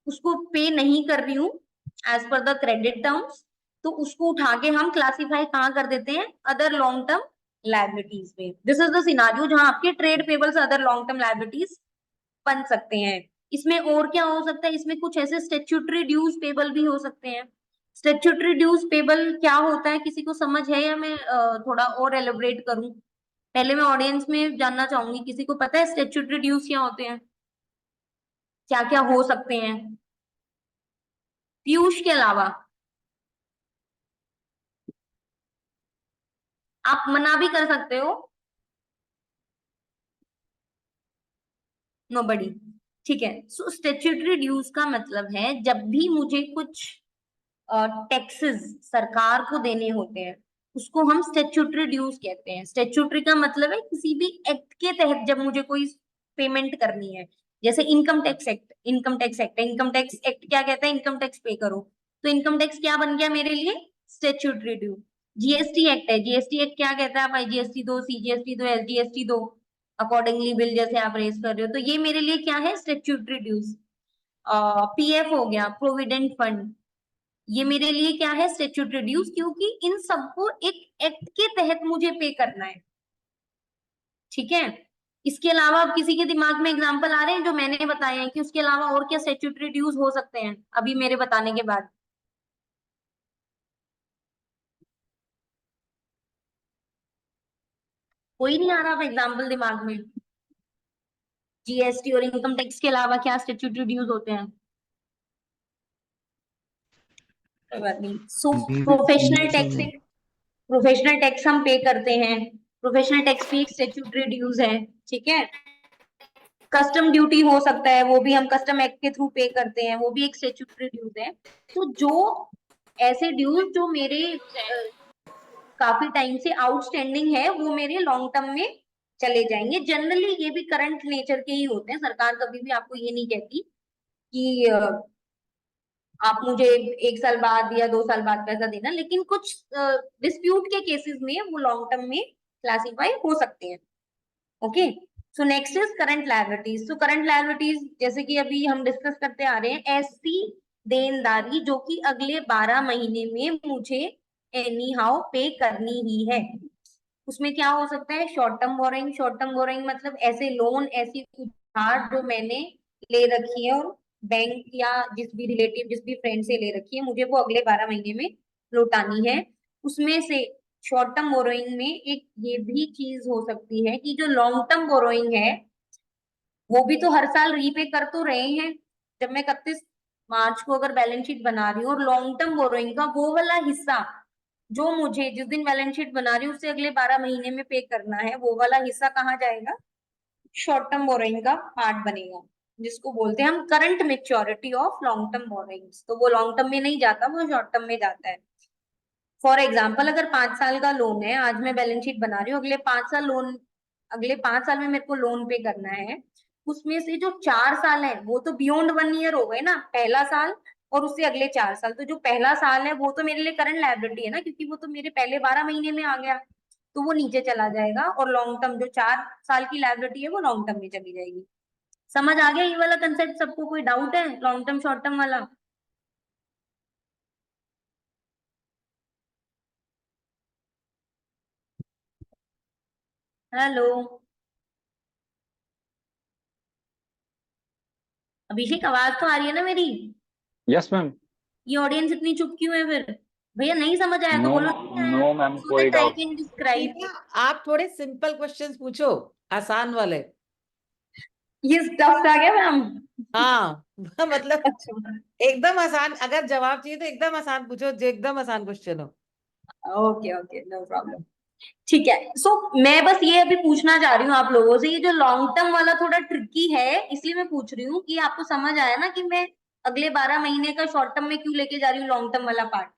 Speaker 3: उसको पे नहीं कर रही हूँ as per the credit terms, तो उसको उठा के हम क्लासिफाई कहाँ कर देते हैं, अदर लॉन्ग टर्म लाइबिलिटीज में। दिस इज द सिनारियो जहां आपके trade payables other long term liabilities बन सकते हैं। इसमें और क्या हो सकता है, इसमें कुछ ऐसे स्टेच्यूटरी ड्यूज पेबल भी हो सकते हैं। स्टेच्यूटरी ड्यूज पेबल क्या होता है, किसी को समझ है या मैं थोड़ा और एलिब्रेट करूं? पहले मैं ऑडियंस में जानना चाहूंगी, किसी को पता है स्टेच्यूटरी ड्यूज क्या होते हैं, क्या क्या हो सकते हैं पीयूष के अलावा? आप मना भी कर सकते हो, नोबडी, ठीक है। सो स्टेच्यूटरी ड्यूज का मतलब है जब भी मुझे कुछ टैक्सेस सरकार को देने होते हैं, उसको हम स्टेच्यूटरी ड्यूज कहते हैं। स्टेच्यूटरी का मतलब है किसी भी एक्ट के तहत जब मुझे कोई पेमेंट करनी है, जैसे income tax act, income tax act, income tax act क्या कहता है, इनकम टैक्स पे करो, तो इनकम टैक्स क्या बन गया मेरे लिए, स्टेच्यूटरी ड्यू। जीएसटी एक्ट है, जीएसटी एक्ट क्या कहता है, आप आईजीएसटी दो, सीजीएसटी दो, एसजीएसटी दो, अकॉर्डिंगली बिल जैसे आप रेज कर रहे हो, तो ये मेरे लिए क्या है, स्टेच्यूटरी ड्यूज। पीएफ हो गया, प्रोविडेंट फंड, ये मेरे लिए क्या है, स्टेच्यूटरी ड्यूज, क्योंकि इन सबको एक एक्ट के तहत मुझे पे करना है, ठीक है। इसके अलावा अब किसी के दिमाग में एग्जांपल आ रहे हैं जो मैंने बताए हैं कि उसके अलावा और क्या स्टेच्यूटरी ड्यूज हो सकते हैं अभी मेरे बताने के बाद? कोई नहीं आ रहा अब एग्जाम्पल दिमाग में? जीएसटी और इनकम टैक्स के अलावा क्या स्टेच्यूटरी ड्यूज होते हैं? कोई बात नहीं। सो प्रोफेशनल टैक्स, प्रोफेशनल टैक्स हम पे करते हैं, प्रोफेशनल टैक्स भी एक स्टेच्यूटरी ड्यूज है, ठीक है। कस्टम ड्यूटी हो सकता है, वो भी हम कस्टम एक्ट के थ्रू पे करते हैं, वो भी एक स्टेच्यूटरी ड्यूज है। तो जो ऐसे ड्यूज जो मेरे काफी टाइम से आउटस्टैंडिंग है, वो मेरे लॉन्ग टर्म में चले जाएंगे। जनरली ये भी करंट नेचर के ही होते हैं, सरकार कभी भी आपको ये नहीं कहती कि आप मुझे 1 साल बाद या 2 साल बाद पैसा देना, लेकिन कुछ डिस्प्यूट के केसेस में वो लॉन्ग टर्म में क्लासिफाई हो सकते हैं। Okay, so next is current liabilities. So current liabilities जैसे कि अभी हम डिस्कस करते आ रहे हैं, ऐसी देनदारी जो कि अगले 12 महीने में मुझे एनी हाउ पे करनी ही है। उसमें क्या हो सकता है, short term borrowing. Short term borrowing मतलब ऐसे लोन, ऐसी उधार जो मैंने ले रखी है और बैंक या जिस भी रिलेटिव, जिस भी फ्रेंड से ले रखी है, मुझे वो अगले 12 महीने में लौटानी है। उसमें से शॉर्ट टर्म बोरोइंग में एक ये भी चीज हो सकती है कि जो लॉन्ग टर्म बोरोइंग है वो भी तो हर साल रीपे कर तो रहे हैं। जब मैं 31 मार्च को अगर बैलेंस शीट बना रही हूँ और लॉन्ग टर्म बोरोइंग का वो वाला हिस्सा जो मुझे जिस दिन बैलेंस शीट बना रही हूँ उससे अगले 12 महीने में पे करना है, वो वाला हिस्सा कहाँ जाएगा, शॉर्ट टर्म बोरोइंग का पार्ट बनेगा, जिसको बोलते हैं हम current maturity of long term borrowings. तो वो लॉन्ग टर्म में नहीं जाता, वो शॉर्ट टर्म में जाता है। फॉर एग्जाम्पल, अगर 5 साल का लोन है, आज मैं बैलेंस शीट बना रही हूँ, अगले 5 साल लोन अगले 5 साल में मेरे को लोन पे करना है, उसमें से जो 4 साल है वो तो बियॉन्ड 1 ईयर हो गए ना, पहला साल और उससे अगले 4 साल, तो जो पहला साल है वो तो मेरे लिए करंट लायबिलिटी है ना, क्योंकि वो तो मेरे पहले 12 महीने में आ गया, तो वो नीचे चला जाएगा, और लॉन्ग टर्म जो 4 साल की लायबिलिटी है वो लॉन्ग टर्म में चली जाएगी। समझ आ गया ये वाला कंसेप्ट? सबको कोई डाउट है लॉन्ग टर्म शॉर्ट टर्म वाला? हेलो अभिषेक, आवाज तो आ रही है ना मेरी?
Speaker 1: Yes ma'am.
Speaker 3: ये ऑडियंस इतनी चुप क्यों है फिर? भैया नहीं समझ आया तो
Speaker 1: नो,
Speaker 3: बोलो नहीं आया,
Speaker 1: नो मैम,
Speaker 3: सो
Speaker 1: कोई
Speaker 3: that I
Speaker 1: doubt.
Speaker 3: Can describe.
Speaker 9: Tina, आप थोड़े सिंपल क्वेश्चंस पूछो, आसान वाले।
Speaker 3: ये टफ आ गया मैम?
Speaker 9: हाँ मतलब
Speaker 3: अच्छा,
Speaker 9: एकदम आसान, अगर जवाब चाहिए तो एकदम आसान पूछो, जो एकदम आसान क्वेश्चन हो।
Speaker 3: Okay okay, no problem. ठीक है, सो मैं बस ये अभी पूछना चाह रही हूँ आप लोगों से, ये जो लॉन्ग टर्म वाला थोड़ा ट्रिकी है, इसलिए मैं पूछ रही हूँ कि आपको समझ आया ना कि मैं अगले 12 महीने का शॉर्ट टर्म में क्यों लेके जा रही हूँ लॉन्ग टर्म वाला पार्ट?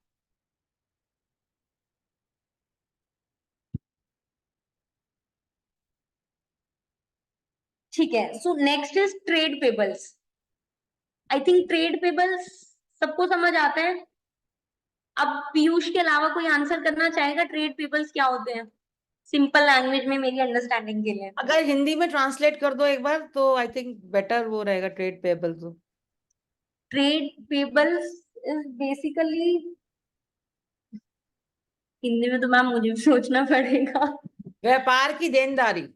Speaker 3: ठीक है, so next is trade payables. I think trade payables सबको समझ आता है। अब पीयूष के अलावा कोई आंसर करना चाहेगा ट्रेड पेबल्स क्या होते हैं, सिंपल लैंग्वेज में मेरी अंडरस्टैंडिंग के लिए?
Speaker 9: अगर हिंदी में ट्रांसलेट कर दो एक बार तो आई थिंक बेटर वो रहेगा, ट्रेड पेबल तो।
Speaker 3: Trade payables is basically, Hindi में तो मैम मुझे भी सोचना पड़ेगा।
Speaker 9: व्यापार की देनदारी।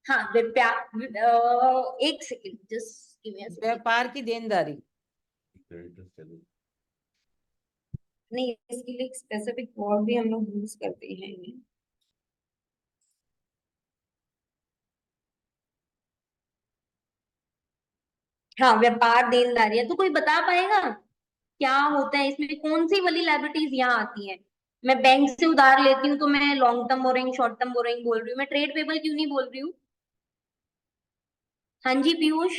Speaker 3: हाँ, एक second, just give me a second.
Speaker 9: व्यापार की देनदारी।
Speaker 3: नहीं, इसके लिए एक स्पेसिफिक वर्ड भी हम लोग यूज करते हैं। हाँ, व्यापार देनदारी है, तो कोई बता पाएगा क्या होता है इसमें, कौन सी वाली लायबिलिटीज यहाँ आती है? मैं बैंक से उधार लेती हूँ तो मैं long term borrowing short term borrowing बोल रही हूँ, मैं ट्रेड पेबल क्यों नहीं बोल रही हूँ? हाँ जी पीयूष।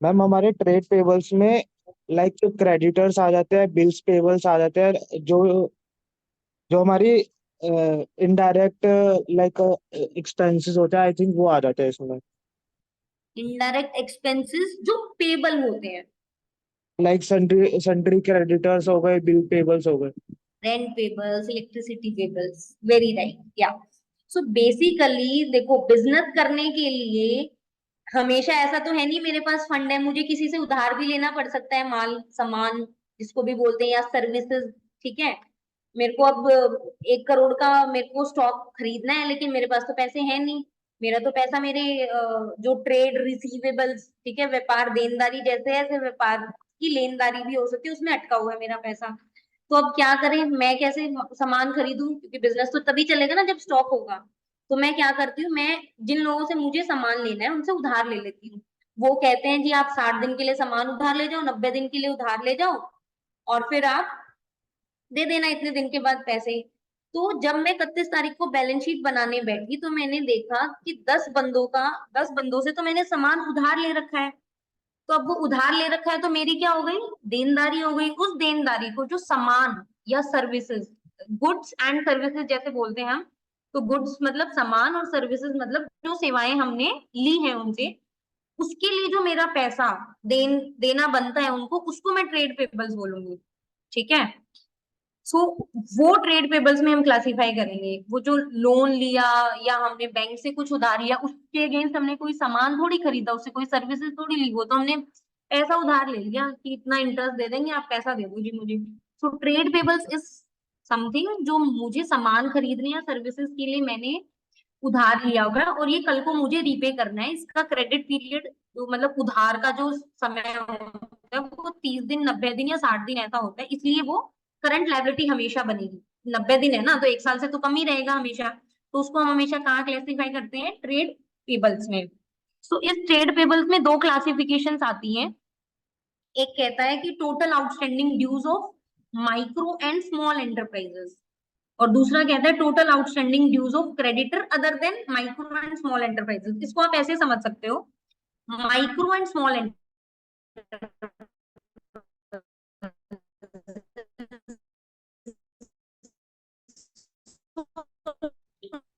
Speaker 8: मैम हमारे ट्रेड पेबल्स में लाइक क्रेडिटर्स आ जाते हैं, बिल्स पेबल्स आ जाते हैं, जो जो हमारी इनडायरेक्ट लाइक एक्सपेंसेस होते हैं, आई थिंक वो आ जाते हैं इसमें।
Speaker 3: इनडायरेक्ट एक्सपेंसेस जो पेबल होते हैं,
Speaker 8: लाइक सन्ड्री सन्ड्री क्रेडिटर्स हो गए, बिल पेबल्स हो गए।
Speaker 3: Rent payables, electricity payables, very right, yeah. So basically देखो, बिजनेस करने के लिए हमेशा ऐसा तो है नहीं मेरे पास फंड है, मुझे किसी से उधार भी लेना पड़ सकता है, माल सामान जिसको भी बोलते हैं, या सर्विसेज। ठीक है, मेरे को अब 1 करोड़ का मेरे को स्टॉक खरीदना है, लेकिन मेरे पास तो पैसे हैं नहीं, मेरा तो पैसा मेरे जो ट्रेड रिसीवेबल्स, ठीक है, व्यापार देनदारी जैसे ऐसे व्यापार की लेनदारी भी हो सकती है, उसमें अटका हुआ है मेरा पैसा। तो अब क्या करें, मैं कैसे सामान खरीदूं, क्योंकि बिजनेस तो तभी चलेगा ना जब स्टॉक होगा। तो मैं क्या करती हूँ, मैं जिन लोगों से मुझे सामान लेना है उनसे उधार ले लेती हूँ। वो कहते हैं जी आप 60 दिन के लिए सामान उधार ले जाओ, 90 दिन के लिए उधार ले जाओ, और फिर आप दे देना इतने दिन के बाद पैसे। तो जब मैं 31 तारीख को बैलेंस शीट बनाने बैठी तो मैंने देखा कि 10 बंदों से तो मैंने सामान उधार ले रखा है। तो अब वो उधार ले रखा है तो मेरी क्या हो गई, देनदारी हो गई। उस देनदारी को जो सामान या सर्विसेज, गुड्स एंड सर्विसेज जैसे बोलते हैं हम, तो गुड्स मतलब सामान और सर्विसेज मतलब जो सेवाएं हमने ली हैं उनसे, उसके लिए जो मेरा पैसा देना बनता है उनको, उसको मैं ट्रेड पेबल्स बोलूंगी। ठीक है, सो वो ट्रेड पेबल्स में हम क्लासिफाई करेंगे, वो जो लोन लिया या हमने बैंक से कुछ उधार लिया, उसके अगेंस्ट हमने कोई सामान थोड़ी खरीदा, उससे कोई सर्विसेज थोड़ी ली, वो तो हमने पैसा उधार ले लिया कि इतना इंटरेस्ट दे देंगे, आप पैसा दे दो जी मुझे। So trade payables is something जो मुझे सामान खरीदने या सर्विसेज के लिए मैंने उधार लिया हुआ है, और ये कल को मुझे रीपे करना है। इसका क्रेडिट पीरियड जो मतलब उधार का जो समय होता है वो 30 दिन, 90 दिन या 60 दिन ऐसा होता है, इसलिए वो करंट लायबिलिटी हमेशा बनेगी। 90 दिन है ना, तो 1 साल से तो कम ही रहेगा हमेशा, तो उसको हम हमेशा कहाँ क्लासिफाई करते हैं, ट्रेड पेबल्स में। सो इस ट्रेड पेबल्स में 2 क्लासिफिकेशंस आती हैं। एक कहता है कि total outstanding dues of micro and small enterprises, और दूसरा कहता है total outstanding dues of creditor other than micro and small enterprises. इसको आप ऐसे समझ सकते हो, micro and small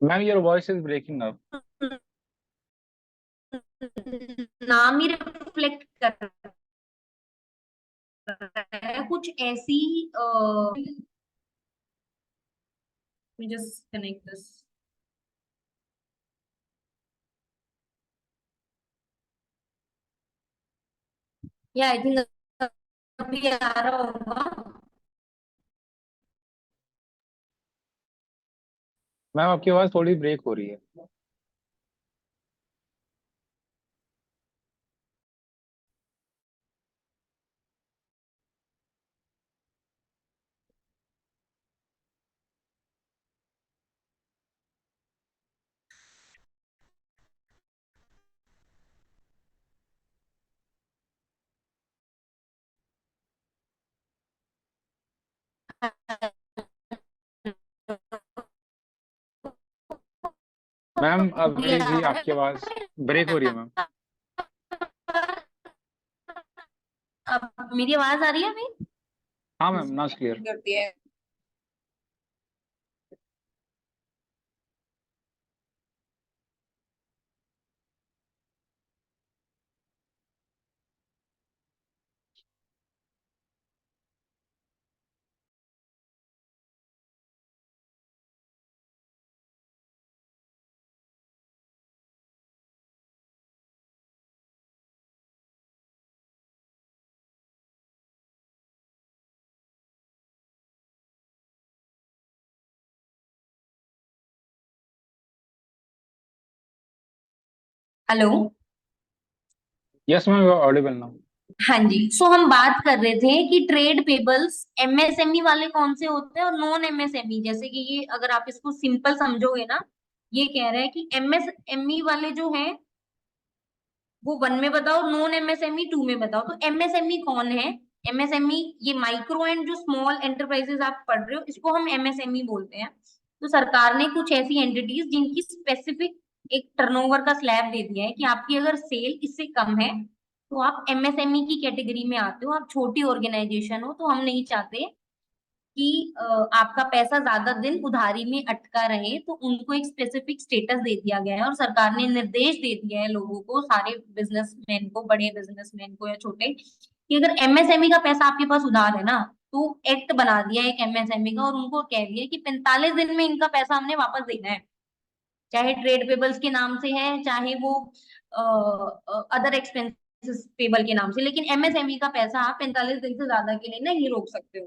Speaker 1: ma'am your voice is breaking up.
Speaker 3: नाम ही रिफ्लेक्ट कर रहा है कुछ ऐसी जस्ट कनेक्ट दिस। या आई थिंक अभी आ रहा होगा।
Speaker 1: मैम आपकी आवाज थोड़ी ब्रेक हो रही है। मैम
Speaker 3: अभी
Speaker 1: अभी
Speaker 3: आ
Speaker 1: भी
Speaker 3: रहा
Speaker 1: आपकी आवाज ब्रेक हो रही है मैम।
Speaker 3: है। अब मेरी आवाज आ रही है अभी?
Speaker 1: हाँ मैम नाउ क्लियर।
Speaker 3: करती है। Hello.
Speaker 1: Yes ma'am you are audible now.
Speaker 3: हाँ जी, सो हम बात कर रहे थे कि ट्रेड पेबल्स एमएसएमई वाले कौन से होते हैं और नॉन एमएसएमई, जैसे कि ये अगर आप इसको सिंपल समझोगे ना, ये कह रहा है कि एमएसएमई वाले जो हैं वो 1 में बताओ, नॉन एमएसएमई 2 में बताओ। तो एमएसएमई कौन है? एमएसएमई ये माइक्रो एंड जो स्मॉल एंटरप्राइजेस आप पढ़ रहे हो इसको हम एमएसएमई बोलते हैं। तो सरकार ने कुछ ऐसी एंटिटीज जिनकी स्पेसिफिक एक टर्नओवर का स्लैब दे दिया है कि आपकी अगर सेल इससे कम है तो आप एमएसएमई की कैटेगरी में आते हो, आप छोटी ऑर्गेनाइजेशन हो। तो हम नहीं चाहते कि आपका पैसा ज्यादा दिन उधारी में अटका रहे, तो उनको एक स्पेसिफिक स्टेटस दे दिया गया है और सरकार ने निर्देश दे दिया है लोगों को, सारे बिजनेसमैन को, बड़े बिजनेसमैन को या छोटे, कि अगर एमएसएमई का पैसा आपके पास उधार है ना, तो एक्ट बना दिया है एक एमएसएमई का और उनको कह दिया कि 45 दिन में इनका पैसा हमने वापस देना है, चाहे ट्रेड पेबल्स के नाम से है, चाहे वो अदर एक्सपेंसेस पेबल के नाम से, लेकिन एमएसएमई का पैसा आप 45 दिन से ज्यादा के लिए नहीं रोक सकते हो।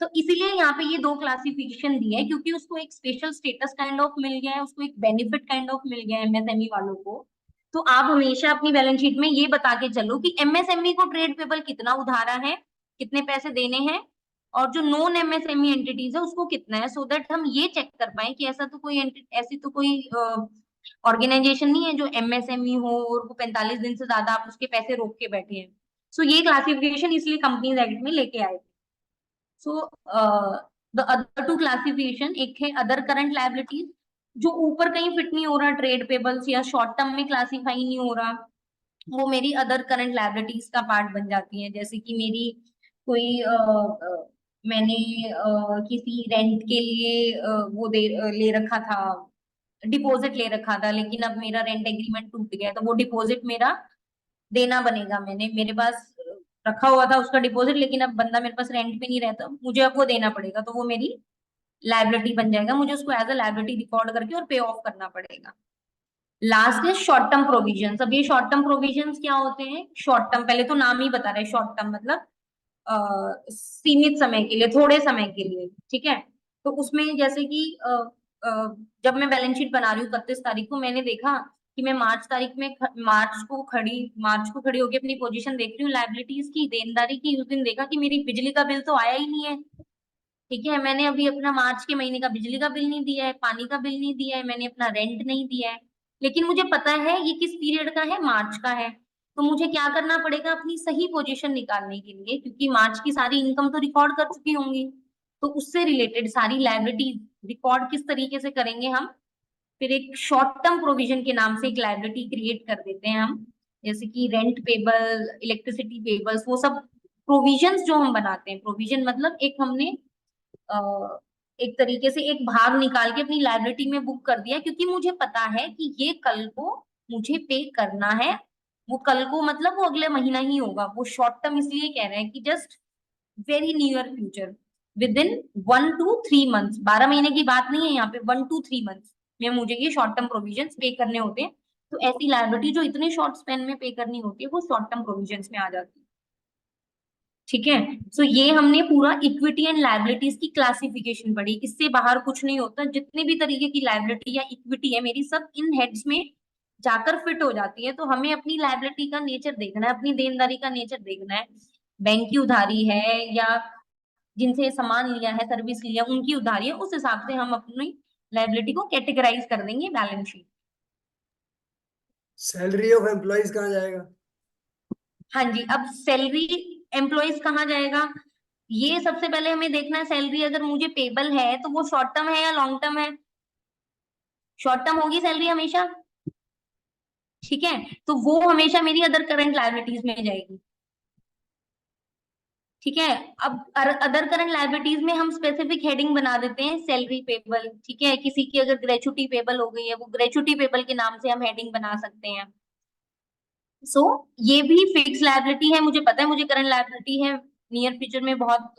Speaker 3: तो इसीलिए यहाँ पे ये दो क्लासिफिकेशन दी है, क्योंकि उसको एक स्पेशल स्टेटस काइंड ऑफ मिल गया है, उसको एक बेनिफिट काइंड ऑफ मिल गया है एमएसएमई वालों को। तो आप हमेशा अपनी बैलेंस शीट में ये बता के चलो कि एमएसएमई को ट्रेड पेबल कितना उधारा है, कितने पैसे देने हैं, और जो नॉन एमएसएमई एंटिटीज है उसको कितना है, सो दैट हम ये चेक कर पाए कि ऐसी तो कोई ऑर्गेनाइजेशन नहीं है जो एमएसएमई हो और वो 45 दिन से ज्यादा आप उसके पैसे रोक के बैठे हैं। सो ये क्लासिफिकेशन इसलिए कंपनीज एक्ट में लेके आए थे। So the other two classification, एक है अदर करंट लायबिलिटीज, जो ऊपर कहीं फिट नहीं हो रहा, ट्रेड पेबल्स या शॉर्ट टर्म में क्लासीफाई नहीं हो रहा, वो मेरी अदर करंट लायबिलिटीज का पार्ट बन जाती है। जैसे कि मेरी कोई मैंने किसी रेंट के लिए वो ले रखा था, डिपॉजिट ले रखा था, लेकिन अब मेरा रेंट एग्रीमेंट टूट गया, तो वो डिपॉजिट मेरा देना बनेगा। मैंने मेरे पास रखा हुआ था उसका डिपॉजिट, लेकिन अब बंदा मेरे पास रेंट पे नहीं रहता, मुझे अब वो देना पड़ेगा, तो वो मेरी लायबिलिटी बन जाएगा, मुझे उसको एज अ लायबिलिटी रिकॉर्ड करके और पे ऑफ करना पड़ेगा। लास्ट है शॉर्ट टर्म प्रोविजंस। अब ये शॉर्ट टर्म प्रोविजंस क्या होते हैं? शॉर्ट टर्म, पहले तो नाम ही बता रहे हैं, शॉर्ट टर्म मतलब सीमित समय के लिए, थोड़े समय के लिए, ठीक है। तो उसमें जैसे कि जब मैं बैलेंस शीट बना रही हूँ 31 तारीख को, मैंने देखा कि मैं मार्च को खड़ी होकर अपनी पोजीशन देख रही हूँ लायबिलिटीज की, देनदारी की। उस दिन देखा कि मेरी बिजली का बिल तो आया ही नहीं है, ठीक है। मैंने अभी अपना मार्च के महीने का बिजली का बिल नहीं दिया है, पानी का बिल नहीं दिया है, मैंने अपना रेंट नहीं दिया है, लेकिन मुझे पता है ये किस पीरियड का है, मार्च का है। तो मुझे क्या करना पड़ेगा अपनी सही पोजीशन निकालने के लिए, क्योंकि मार्च की सारी इनकम तो रिकॉर्ड कर चुकी होंगी, तो उससे रिलेटेड सारी लायबिलिटी रिकॉर्ड किस तरीके से करेंगे हम, फिर एक शॉर्ट टर्म प्रोविजन के नाम से एक लायबिलिटी क्रिएट कर देते हैं हम, जैसे कि रेंट पेबल, इलेक्ट्रिसिटी पेबल्स, वो सब प्रोविजंस जो हम बनाते हैं। प्रोविजन मतलब एक हमने एक तरीके से एक भाग निकाल के अपनी लाइबिलिटी में बुक कर दिया, क्योंकि मुझे पता है कि ये कल को मुझे पे करना है। वो कल को मतलब वो अगले महीना ही होगा। वो शॉर्ट टर्म इसलिए कह रहे हैं कि just very near future, with in 1 to 3 months, 12 महीने की बात नहीं है यहाँ पे, 1 to 3 months में मुझे ये शॉर्ट टर्म प्रोविजन पे करने होते हैं। तो ऐसी लाइबिलिटी जो इतने शॉर्ट स्पेन में पे करनी होती है वो शॉर्ट टर्म प्रोविजन में आ जाती है। ठीक है, सो ये हमने पूरा इक्विटी एंड लायबिलिटीज की क्लासिफिकेशन पढ़ी। इससे बाहर कुछ नहीं होता। जितने भी तरीके की लायबिलिटी या इक्विटी है मेरी, सब इन हेड्स में जाकर फिट हो जाती है। तो हमें अपनी लायबिलिटी का नेचर देखना है, अपनी देनदारी का नेचर देखना है। बैंक की उधारी है या जिनसे सामान लिया है, सर्विस लिया, उनकी उधारी है, उस हिसाब से हम अपनी लायबिलिटी को कैटेगराइज कर देंगे balance sheet.
Speaker 7: Salary of employees कहाँ जाएगा?
Speaker 3: हाँ जी, अब सैलरी एम्प्लॉइज कहाँ जाएगा, ये सबसे पहले हमें देखना है। सैलरी अगर मुझे पेबल है तो वो शॉर्ट टर्म है या लॉन्ग टर्म है? शॉर्ट टर्म होगी सैलरी हमेशा। ठीक है, तो वो हमेशा मेरी अदर करंट लायबिलिटीज में जाएगी। ठीक है, अब अदर करंट लायबिलिटीज में हम स्पेसिफिक हेडिंग बना देते हैं, सैलरी पेबल। ठीक है, किसी की अगर ग्रेचुटी पेबल हो गई है, वो ग्रेचुटी पेबल के नाम से हम हेडिंग बना सकते हैं। सो ये भी फिक्स लायबिलिटी है, मुझे पता है मुझे करंट लायबिलिटी है, नियर फ्यूचर में बहुत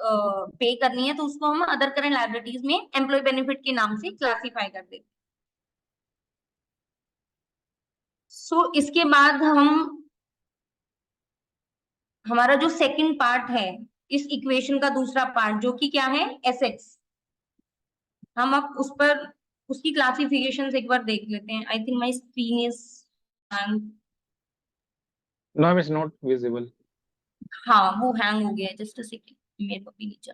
Speaker 3: पे करनी है, तो उसको हम अदर करंट लायबिलिटीज में एम्प्लॉय बेनिफिट के नाम से क्लासिफाई कर देते हैं। सो इसके बाद हमारा जो सेकंड पार्ट है इस इक्वेशन का, दूसरा पार्ट जो कि क्या है, एसेट्स। हम अब उस पर उसकी क्लासिफिकेशन एक बार देख लेते हैं। I think my screen is,
Speaker 1: No, it's not visible.
Speaker 3: हाँ वो हैंग हो गया है, जस्ट अ सेकंड, मेरे को भी नहीं चल।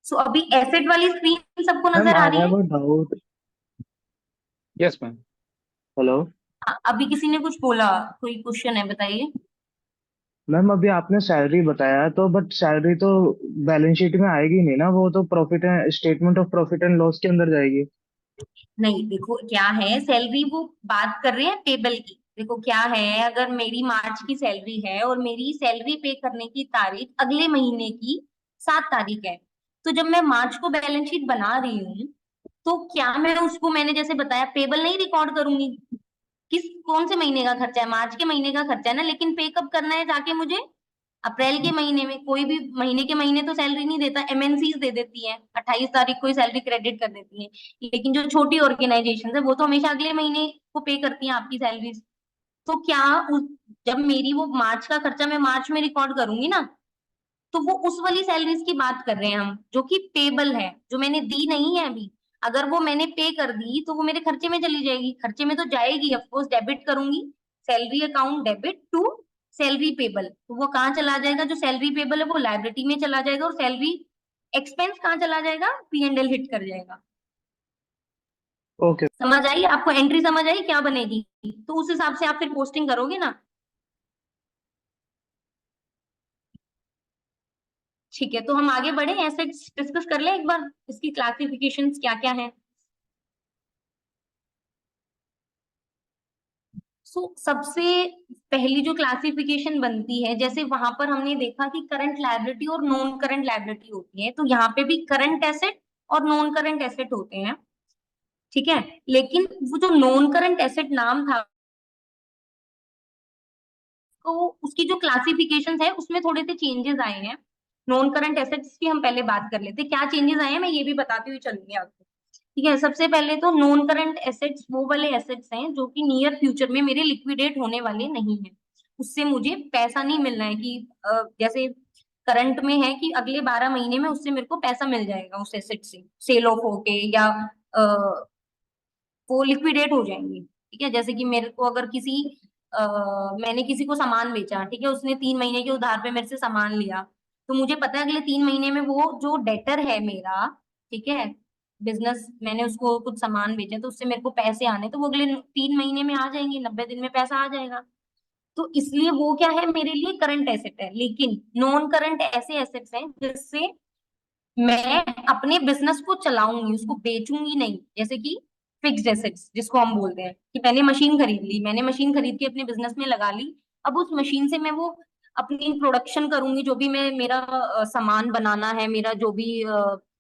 Speaker 3: सो अभी एसेट वाली स्क्रीन सबको
Speaker 8: मैम
Speaker 3: नजर आ
Speaker 8: आई
Speaker 3: रही है?
Speaker 8: Have a doubt.
Speaker 1: Yes, ma'am.
Speaker 8: Hello
Speaker 3: अभी किसी ने कुछ बोला, कोई क्वेश्चन है, बताइए।
Speaker 8: मैम, अभी आपने सैलरी बताया तो बट सैलरी तो बैलेंस शीट में आएगी नहीं ना, वो तो profit and statement of profit and loss के अंदर जाएगी।
Speaker 3: नहीं, देखो क्या है, सैलरी वो बात कर रहे हैं पेबल की। देखो क्या है, अगर मेरी मार्च की सैलरी है और मेरी सैलरी पे करने की तारीख अगले महीने की 7 तारीख है, तो जब मैं मार्च को बैलेंस शीट बना रही हूँ, तो क्या मैं उसको, मैंने जैसे बताया, पेबल नहीं रिकॉर्ड करूंगी। कौन से महीने का खर्चा है, मार्च के महीने का खर्चा है ना, लेकिन पे कब करना है जाके मुझे, अप्रैल के महीने में। कोई भी महीने के महीने तो सैलरी नहीं देता, एमएनसीज दे देती है, 28 तारीख को ही सैलरी क्रेडिट कर देती है। लेकिन जो छोटी ऑर्गेनाइजेशन है वो तो हमेशा अगले महीने को पे करती हैं आपकी सैलरी। तो क्या जब मेरी वो मार्च का खर्चा मैं मार्च में रिकॉर्ड करूंगी ना, तो वो उस वाली सैलरीज की बात कर रहे हैं हम, जो कि पेबल है, जो मैंने दी नहीं है अभी। अगर वो मैंने पे कर दी तो वो मेरे खर्चे में चली जाएगी, खर्चे में तो जाएगी, ऑफकोर्स डेबिट करूंगी, salary account debit to salary payable. तो वो कहाँ चला जाएगा, जो सैलरी पेबल है वो लायबिलिटी में चला जाएगा, और सैलरी एक्सपेंस कहाँ चला जाएगा, P&L हिट कर जाएगा।
Speaker 8: ओके।
Speaker 3: समझ आई आपको, एंट्री समझ आई क्या बनेगी? तो उस हिसाब से आप फिर पोस्टिंग करोगे ना। ठीक है, तो हम आगे बढ़े, एसेट्स डिस्कस कर ले एक बार, इसकी क्लासिफिकेशंस क्या क्या है। सबसे पहली जो क्लासिफिकेशन बनती है, जैसे वहां पर हमने देखा कि करंट लायबिलिटी और नॉन करंट लायबिलिटी होती है, तो यहाँ पे भी करंट एसेट और नॉन करंट एसेट होते हैं। ठीक है, लेकिन वो जो नॉन करंट एसेट नाम था, तो उसकी जो क्लासिफिकेशन है उसमें थोड़े से चेंजेस आए हैं। नॉन करंट एसेट्स की हम पहले बात कर लेते हैं, क्या चेंजेस आए हैं मैं ये भी बताती हुई चलूंगी आपको। ठीक है, सबसे पहले तो नॉन करंट एसेट्स वो वाले एसेट्स हैं जो कि नियर फ्यूचर में मेरे लिक्विडेट होने वाले नहीं है, उससे मुझे पैसा नहीं मिलना है कि जैसे करंट में है कि अगले 12 महीने में उससे मेरे को पैसा मिल जाएगा उस एसेट से, सेल ऑफ होके, या वो लिक्विडेट हो जाएंगे। ठीक है, जैसे कि मेरे को अगर मैंने किसी को सामान बेचा, ठीक है, उसने 3 महीने के उधार पे मेरे से सामान लिया, तो मुझे पता है अगले 3 महीने में वो जो डेटर है मेरा, ठीक है, बिजनेस, मैंने उसको कुछ सामान बेचा तो उससे मेरे को पैसे आने, तो वो अगले 3 महीने में आ जाएंगे, 90 दिन में पैसा आ जाएगा। तो इसलिए वो क्या है, मेरे लिए करंट एसेट है। लेकिन नॉन करंट ऐसे एसेट्स हैं जिससे मैं अपने बिजनेस को चलाऊंगी, उसको बेचूंगी नहीं। जैसे कि फिक्स्ड एसेट्स जिसको हम बोलते हैं, कि मैंने मशीन खरीद ली, मैंने मशीन खरीद के अपने बिजनेस में लगा ली, अब उस मशीन से मैं वो अपनी प्रोडक्शन करूंगी, जो भी मैं मेरा सामान बनाना है, मेरा जो भी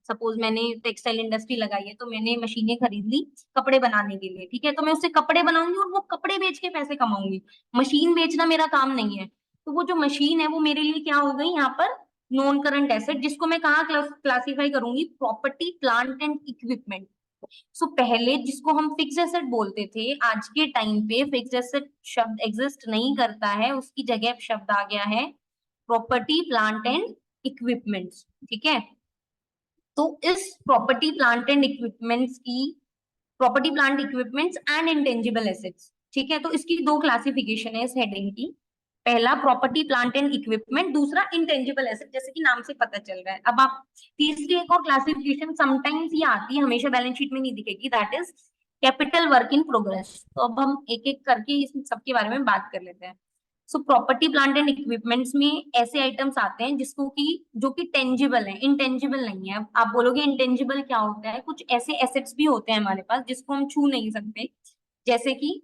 Speaker 3: सपोज मैंने टेक्सटाइल इंडस्ट्री लगाई है, तो मैंने मशीनें खरीद ली कपड़े बनाने के लिए, ठीक है, तो मैं उससे कपड़े बनाऊंगी और वो कपड़े बेच के पैसे कमाऊंगी। मशीन बेचना मेरा काम नहीं है। तो वो जो मशीन है वो मेरे लिए क्या हो गई यहाँ पर, नॉन करंट एसेट, जिसको मैं कहाँ क्लासिफाई करूंगी, प्रॉपर्टी प्लांट एंड इक्विपमेंट। सो पहले जिसको हम फिक्स एसेट बोलते थे, आज के टाइम पे फिक्स एसेट शब्द एग्जिस्ट नहीं करता है, उसकी जगह अब शब्द आ गया है प्रॉपर्टी प्लांट एंड इक्विपमेंट्स। ठीक है, तो इस प्रॉपर्टी प्लांट एंड इक्विपमेंट्स की, property plant equipments and intangible assets, ठीक है, तो इसकी दो क्लासिफिकेशन है इस हेडिंग की। पहला प्रॉपर्टी प्लांट एंड इक्विपमेंट, दूसरा इंटेंजिबल एसेट, जैसे कि नाम से पता चल रहा है। अब आप तीसरी एक और क्लासिफिकेशन समटाइम्स ये आती है, हमेशा बैलेंस शीट में नहीं दिखेगी, that is capital work in progress. तो अब हम एक एक करके इस सबके बारे में बात कर लेते हैं। सो प्रॉपर्टी प्लांट एंड इक्विपमेंट्स में ऐसे आइटम्स आते हैं जिसको कि जो कि टेंजिबल है, इंटेंजिबल नहीं है। आप बोलोगे इंटेंजिबल क्या होता है, कुछ ऐसे एसेट्स भी होते हैं हमारे पास जिसको हम छू नहीं सकते, जैसे कि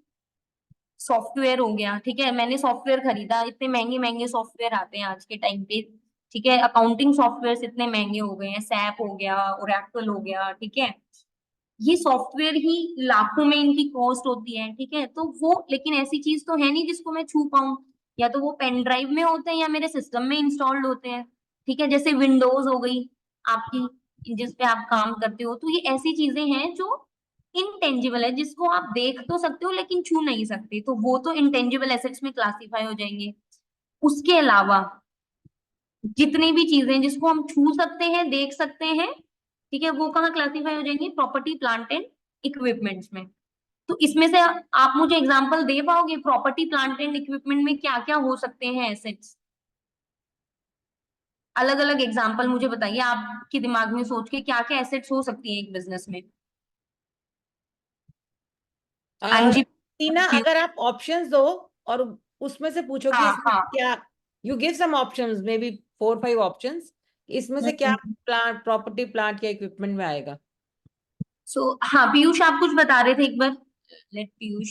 Speaker 3: सॉफ्टवेयर हो गया। ठीक है, मैंने सॉफ्टवेयर खरीदा, इतने महंगे महंगे सॉफ्टवेयर आते हैं आज के टाइम पे। ठीक है, अकाउंटिंग सॉफ्टवेयर इतने महंगे हो गए हैं, सैप हो गया, ओरेकल हो गया। ठीक है, ये सॉफ्टवेयर ही लाखों में इनकी कॉस्ट होती है। ठीक है, तो वो लेकिन ऐसी चीज तो है नहीं जिसको मैं छू पाऊं, या तो वो पेन ड्राइव में होते हैं या मेरे सिस्टम में इंस्टॉल्ड होते हैं। ठीक है, जैसे विंडोज हो गई आपकी, जिस पे आप काम करते हो, तो ये ऐसी चीजें हैं जो इनटेंजिबल है, जिसको आप देख तो सकते हो लेकिन छू नहीं सकते, तो वो तो इंटेंजिबल एसेट्स में क्लासिफाई हो जाएंगे। उसके अलावा जितनी भी चीजें जिसको हम छू सकते हैं, देख सकते हैं, ठीक है, वो कहाँ क्लासिफाई हो जाएंगे, प्रॉपर्टी प्लांट एंड इक्विपमेंट्स में। तो इसमें से आप मुझे एग्जांपल दे पाओगे प्रॉपर्टी प्लांट एंड इक्विपमेंट में क्या क्या हो सकते हैं एसेट्स? अलग अलग एग्जांपल मुझे बताइए, आपके दिमाग में सोच के क्या क्या एसेट्स हो सकती है एक बिजनेस में। अंजी।
Speaker 9: टीना, अगर आप ऑप्शंस दो और उसमें से पूछो कि
Speaker 3: हाँ
Speaker 9: इसमें
Speaker 3: हाँ।
Speaker 9: क्या, you give some options, maybe 4-5 options, इसमें से क्या प्लांट, प्रॉपर्टी प्लांट या इक्विपमेंट में आएगा।
Speaker 3: सो हाँ, पीयूष आप कुछ बता रहे थे एक बार, let Piyush.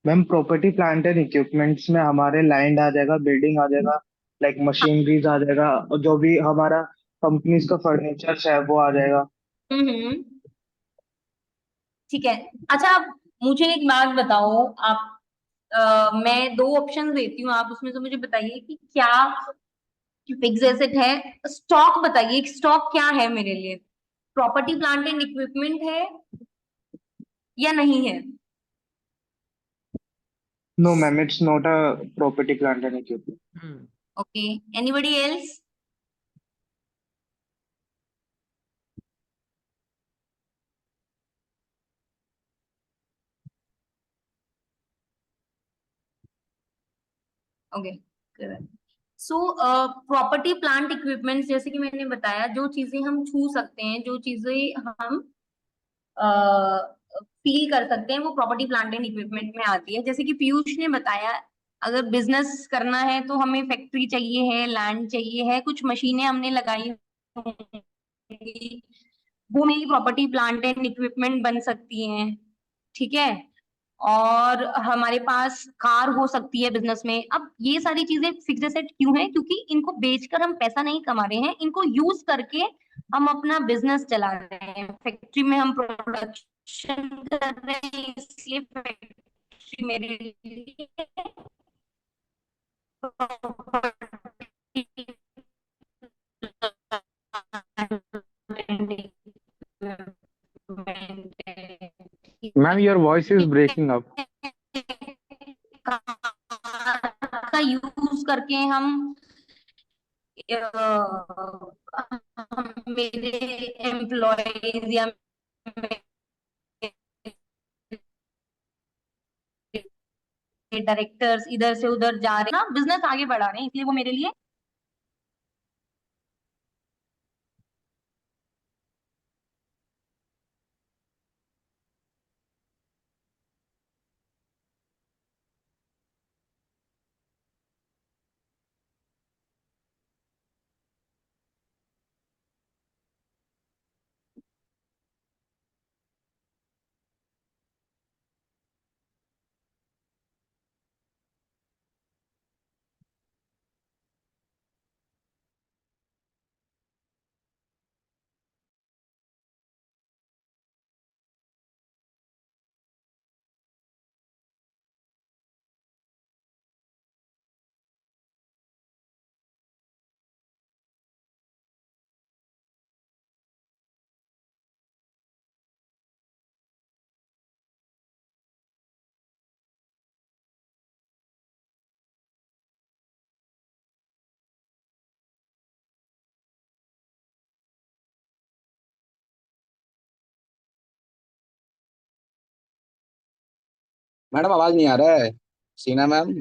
Speaker 8: Ma'am property plant and equipments में हमारे लैंड आ जाएगा, बिल्डिंग आ जाएगा, लाइक
Speaker 3: हाँ।
Speaker 8: मशीनरीज आ जाएगा, और जो भी हमारा कंपनीज का फर्नीचर है वो आ जाएगा।
Speaker 3: हम्म। ठीक है। अच्छा, आप मुझे एक बात बताओ, आप मैं दो ऑप्शन देती हूँ, आप उसमें से मुझे बताइए कि क्या फिक्स एसेट है। स्टॉक बताइए, स्टॉक क्या है मेरे लिए, प्रॉपर्टी प्लांट एंड इक्विपमेंट है या नहीं है?
Speaker 8: No ma'am, it's not a property plant and equipment.
Speaker 9: Hmm.
Speaker 3: Okay, anybody else? Okay, so property plant equipments, जैसे कि मैंने बताया, जो चीजें हम छू सकते हैं, जो चीजें हम फील कर सकते हैं, वो प्रॉपर्टी प्लांट एंड इक्विपमेंट में आती है। जैसे कि पीयूष ने बताया, अगर बिजनेस करना है तो हमें फैक्ट्री चाहिए है, लैंड चाहिए है, कुछ मशीनें हमने लगाई होंगी, वो मेरी प्रॉपर्टी प्लांट एंड इक्विपमेंट बन सकती हैं। ठीक है, और हमारे पास कार हो सकती है बिजनेस में। अब ये सारी चीजें फिक्स्ड एसेट क्यों है, क्योंकि इनको बेचकर हम पैसा नहीं कमा रहे हैं, इनको यूज करके हम अपना बिजनेस चला रहे हैं। फैक्ट्री में हम प्रोडक्शन कर रहे हैं, इसलिए फैक्ट्री मेरे लिए
Speaker 1: ma'am your voice is breaking up.
Speaker 3: का यूज करके हम मेरे एम्प्लॉयज या डायरेक्टर्स इधर से उधर जा रहे हैं ना, बिजनेस आगे बढ़ा रहे हैं, इसलिए वो मेरे लिए
Speaker 10: मैडम आवाज नहीं आ रहा है। Seena ma'am.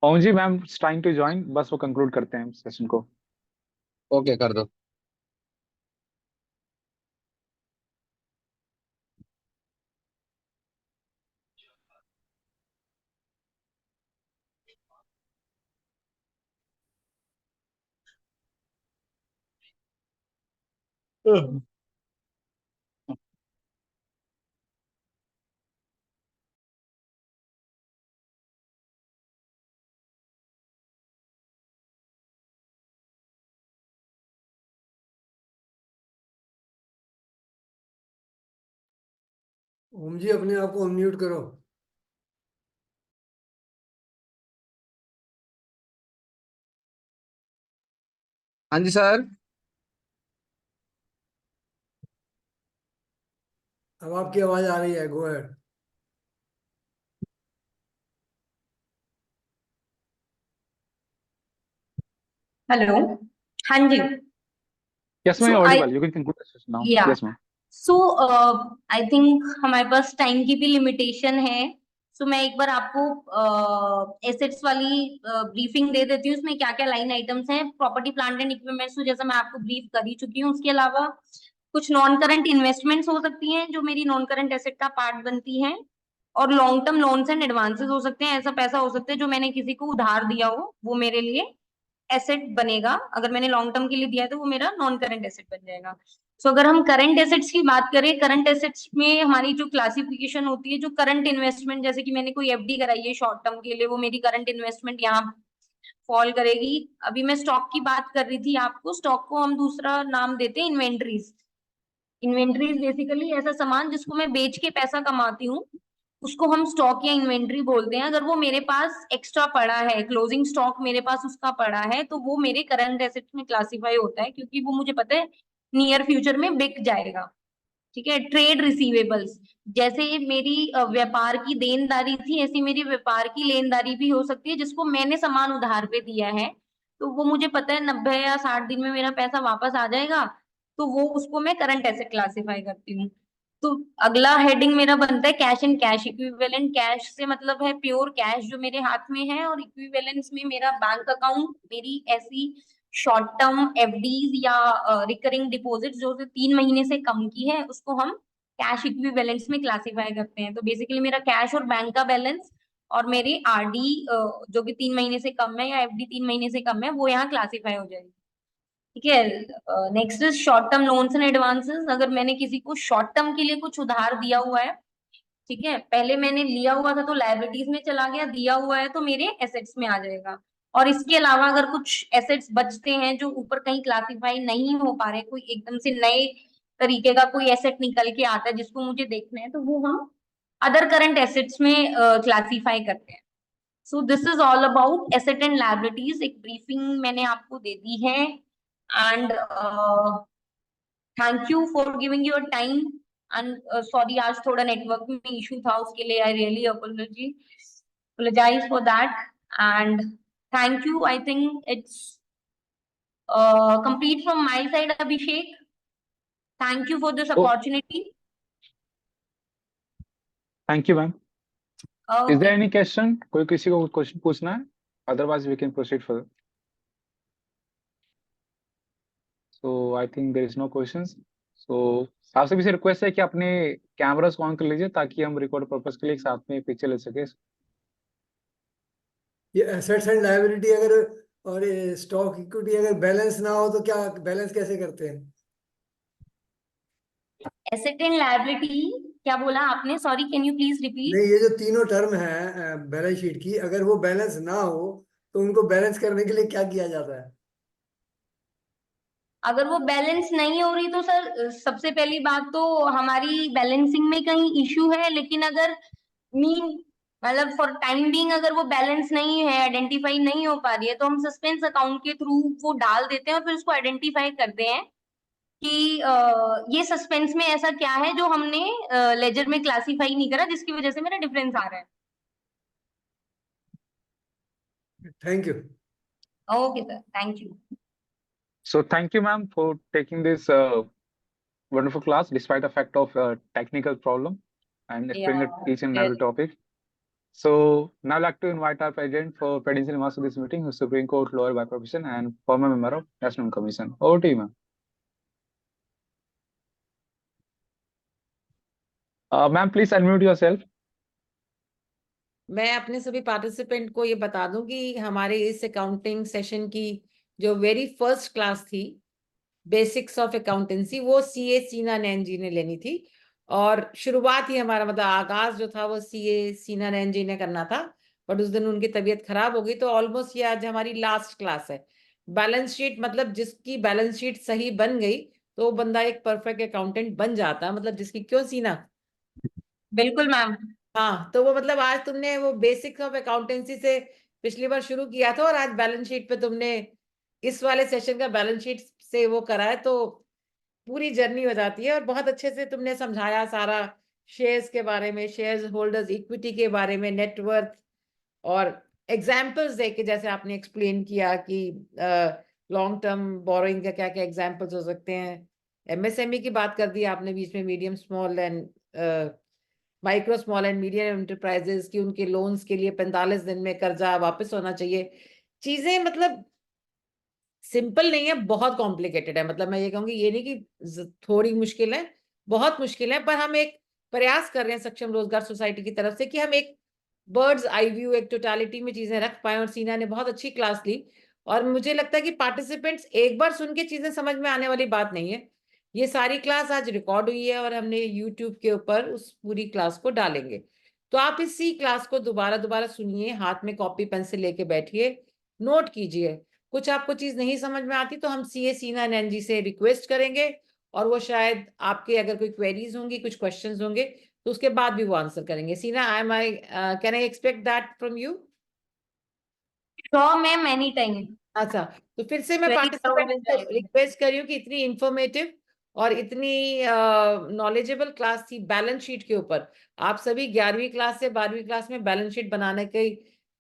Speaker 1: Pawan ji, ma'am trying to join, बस वो कंक्लूड करते हैं सेशन को।
Speaker 10: ओके कर दो।
Speaker 7: ओम जी अपने आप को अनम्यूट करो।
Speaker 10: हाँ जी सर।
Speaker 7: अब आपकी आवाज आ रही है, गो अहेड।
Speaker 3: हेलो। हाँ जी।
Speaker 1: Yes ma'am,
Speaker 3: so I
Speaker 1: audible, you can conclude the session now.
Speaker 3: Ya
Speaker 1: yes ma'am.
Speaker 3: So I think हमारे पास टाइम की भी लिमिटेशन है। सो मैं एक बार आपको एसेट्स वाली ब्रीफिंग दे देती हूँ, उसमें क्या क्या लाइन आइटम्स हैं। प्रॉपर्टी प्लांट एंड इक्विपमेंट्स तो जैसा मैं आपको ब्रीफ कर ही चुकी हूँ। उसके अलावा कुछ नॉन करंट इन्वेस्टमेंट्स हो सकती हैं जो मेरी नॉन करंट एसेट का पार्ट बनती हैं, और long term loans and advances हो सकते हैं। ऐसा पैसा हो सकता है जो मैंने किसी को उधार दिया हो, वो मेरे लिए एसेट बनेगा। अगर मैंने लॉन्ग टर्म के लिए दिया है तो वो मेरा नॉन करंट एसेट बन जाएगा। सो अगर हम करंट एसेट्स की बात करें, करंट एसेट्स में हमारी जो क्लासिफिकेशन होती है, जो करंट इन्वेस्टमेंट, जैसे कि मैंने कोई एफडी कराई है शॉर्ट टर्म के लिए, वो मेरी करंट इन्वेस्टमेंट यहाँ फॉल करेगी। अभी मैं स्टॉक की बात कर रही थी आपको, स्टॉक को हम दूसरा नाम देते हैं इन्वेंट्रीज। इन्वेंट्रीज बेसिकली ऐसा सामान जिसको मैं बेच के पैसा कमाती हूँ, उसको हम स्टॉक या इन्वेंट्री बोलते हैं। अगर वो मेरे पास एक्स्ट्रा पड़ा है, क्लोजिंग स्टॉक मेरे पास उसका पड़ा है, तो वो मेरे करंट एसेट्स में क्लासिफाई होता है, क्योंकि वो मुझे पता है नियर फ्यूचर में बिक जाएगा। ठीक है। ट्रेड रिसीवेबल्स, जैसे मेरी व्यापार की देनदारी थी, ऐसी मेरी व्यापार की लेनदारी भी हो सकती है जिसको मैंने सामान उधार पे दिया है, तो वो मुझे पता है 90 या 60 दिन में मेरा पैसा वापस आ जाएगा, तो वो उसको मैं करंट एसेट क्लासिफाई करती हूँ। तो अगला हेडिंग मेरा बनता है cash and cash equivalent. Cash से मतलब है प्योर कैश जो मेरे हाथ में है, और इक्विवेलेंस में मेरा बैंक अकाउंट, मेरी ऐसी शॉर्ट टर्म एफडीज या रिकरिंग डिपॉजिट जो 3 महीने से कम की है, उसको हम कैश इक्विवेलेंट्स में क्लासिफाई करते हैं। तो बेसिकली मेरा कैश और बैंक का बैलेंस और मेरी आरडी जो कि 3 महीने से कम है, या एफडी 3 महीने से कम है, वो यहाँ क्लासिफाई हो जाएगी। ठीक है। Next is short term loans and advances. अगर मैंने किसी को शॉर्ट टर्म के लिए कुछ उधार दिया हुआ है, ठीक है, पहले मैंने लिया हुआ था तो लायबिलिटीज में चला गया, दिया हुआ है तो मेरे एसेट्स में आ जाएगा। और इसके अलावा अगर कुछ एसेट्स बचते हैं जो ऊपर कहीं क्लासिफाई नहीं हो पा रहे, कोई एकदम से नए तरीके का कोई एसेट निकल के आता है जिसको मुझे देखना है, तो वो हम अदर करंट एसेट्स में क्लासिफाई करते हैं। सो this is all about asset and liabilities. एक ब्रीफिंग मैंने आपको दे दी है, and thank you for giving your time. And sorry, आज थोड़ा नेटवर्क में इशू था, उसके लिए I really apologize for that. And thank you. I think it's complete from my side, Abhishek. Thank you for this
Speaker 1: तो
Speaker 3: opportunity.
Speaker 1: Thank you ma'am. Is there
Speaker 3: Okay.
Speaker 1: Any question? कोई किसी को question पूछना है? Otherwise we can proceed further. So I think there is no questions. So आपसे भी से request है कि अपने कैमरास को ऑन कर लीजिए ताकि हम रिकॉर्ड पर्पस के लिए एक साथ में पिक्चर ले सके।
Speaker 7: ये एसेट्स एंड लायबिलिटी अगर और स्टॉक इक्विटी अगर बैलेंस ना हो तो क्या बैलेंस कैसे करते हैं?
Speaker 3: Asset and liability, क्या बोला आपने? Sorry, can you please repeat?
Speaker 7: नहीं, ये जो तीनों टर्म है बैलेंस शीट की, अगर वो बैलेंस ना हो तो उनको बैलेंस करने के लिए क्या किया जाता है?
Speaker 3: अगर वो बैलेंस नहीं हो रही तो सर, सबसे पहली बात तो हमारी बैलेंसिंग में कहीं इश्यू है। लेकिन अगर मीन मतलब फॉर टाइम बीइंग अगर वो बैलेंस नहीं है, आइडेंटिफाई नहीं हो पा रही है, तो हम सस्पेंस अकाउंट के थ्रू वो डाल देते हैं और फिर उसको आइडेंटिफाई करते हैं कि ये सस्पेंस में ऐसा क्या है जो हमने लेजर में क्लासिफाई नहीं करा, जिसकी वजह से मेरा डिफरेंस आ रहा है।
Speaker 7: Thank you.
Speaker 3: Okay sir, thank you.
Speaker 1: So thank you, ma'am, for taking this wonderful class despite the fact of technical problem. and explain
Speaker 3: Yeah,
Speaker 1: each and every
Speaker 3: really.
Speaker 1: topic. So now I'd like to invite our president for presidency remarks of this meeting, who's Supreme Court lawyer by profession and former member of National Commission. Over to you, ma'am. Ma'am, please unmute yourself.
Speaker 9: मैं अपने सभी participant को ये बता दूं कि हमारे इस अकाउंटिंग सेशन की जो वेरी फर्स्ट क्लास थी, बेसिक्स ऑफ अकाउंटेंसी, वो सीए सीना नैन जी ने लेनी थी। और शुरुआत ही हमारा मतलब आगाज जो था वो सीए सीना नैन जी ने करना था, बट उस दिन उनकी तबीयत खराब हो गई, तो ऑलमोस्ट ये आज हमारी लास्ट क्लास है। बैलेंस शीट मतलब जिसकी बैलेंस शीट सही बन गई तो वो बंदा एक परफेक्ट अकाउंटेंट बन जाता है, मतलब जिसकी, क्यों सीना?
Speaker 3: बिल्कुल मैम।
Speaker 9: हाँ, तो वो मतलब आज तुमने वो बेसिक्स ऑफ अकाउंटेंसी से पिछली बार शुरू किया था और आज बैलेंस शीट पे तुमने इस वाले सेशन का बैलेंस शीट से वो करा है, तो पूरी जर्नी हो जाती है। और बहुत अच्छे से तुमने समझाया सारा, शेयर्स के बारे में, शेयर्स होल्डर्स इक्विटी के बारे में, नेटवर्थ, और एग्जाम्पल्स देके जैसे आपने एक्सप्लेन किया कि लॉन्ग टर्म बोरोइंग का क्या क्या एग्जाम्पल्स हो सकते हैं। एमएसएमई की बात कर दी आपने बीच में, medium small and micro small and medium enterprises की उनके लोन्स के लिए 45 दिन में कर्जा वापस होना चाहिए। चीजें मतलब सिंपल नहीं है, बहुत कॉम्प्लिकेटेड है। मतलब मैं ये कहूंगी, ये नहीं कि थोड़ी मुश्किल है, बहुत मुश्किल है, पर हम एक प्रयास कर रहे हैं सक्षम रोजगार सोसाइटी की तरफ से कि हम एक बर्ड्स आई व्यू, एक टोटालिटी में चीजें रख पाए। और सीना ने बहुत अच्छी क्लास ली, और मुझे लगता है कि पार्टिसिपेंट्स एक बार सुन के चीजें समझ में आने वाली बात नहीं है। ये सारी क्लास आज रिकॉर्ड हुई है और हमने यूट्यूब के ऊपर उस पूरी क्लास को डालेंगे, तो आप इसी क्लास को दोबारा दोबारा सुनिए, हाथ में कॉपी पेंसिल लेके बैठिए, नोट कीजिए। कुछ आपको चीज नहीं समझ में आती तो हम सीए सीना नैन जी से रिक्वेस्ट करेंगे, और वो शायद आपके अगर कोई क्वेरीज होंगी, कुछ क्वेश्चंस होंगे, तो उसके बाद भी वो आंसर करेंगे। सीना, I can I expect that from you?
Speaker 3: Sure ma'am, any time.
Speaker 9: अच्छा, तो फिर से मैं
Speaker 3: वेरी
Speaker 9: पार्टिसिपेंट
Speaker 3: थरोली
Speaker 9: से
Speaker 3: जाएगी।
Speaker 9: रिक्वेस्ट कर रही हूँ कि इतनी इंफॉर्मेटिव और इतनी नॉलेजेबल क्लास थी बैलेंस शीट के ऊपर। आप सभी 11वीं क्लास से 12वीं क्लास में बैलेंस शीट बनाने की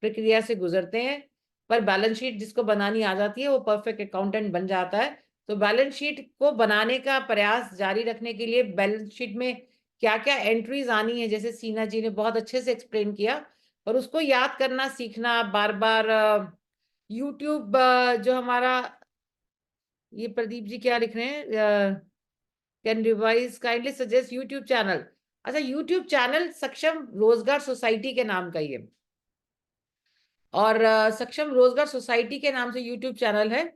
Speaker 9: प्रक्रिया से गुजरते हैं, पर बैलेंस शीट जिसको बनानी आ जाती है वो परफेक्ट अकाउंटेंट बन जाता है। तो बैलेंस शीट को बनाने का प्रयास जारी रखने के लिए बैलेंस शीट में क्या क्या एंट्रीज आनी है, जैसे सीना जी ने बहुत अच्छे से एक्सप्लेन किया, और उसको याद करना सीखना बार बार। यूट्यूब जो हमारा, ये प्रदीप जी क्या लिख रहे हैं, can revise kindly suggest YouTube channel. अच्छा, यूट्यूब चैनल सक्षम रोजगार सोसाइटी के नाम का ही है, और सक्षम रोजगार सोसाइटी के नाम से यूट्यूब चैनल है,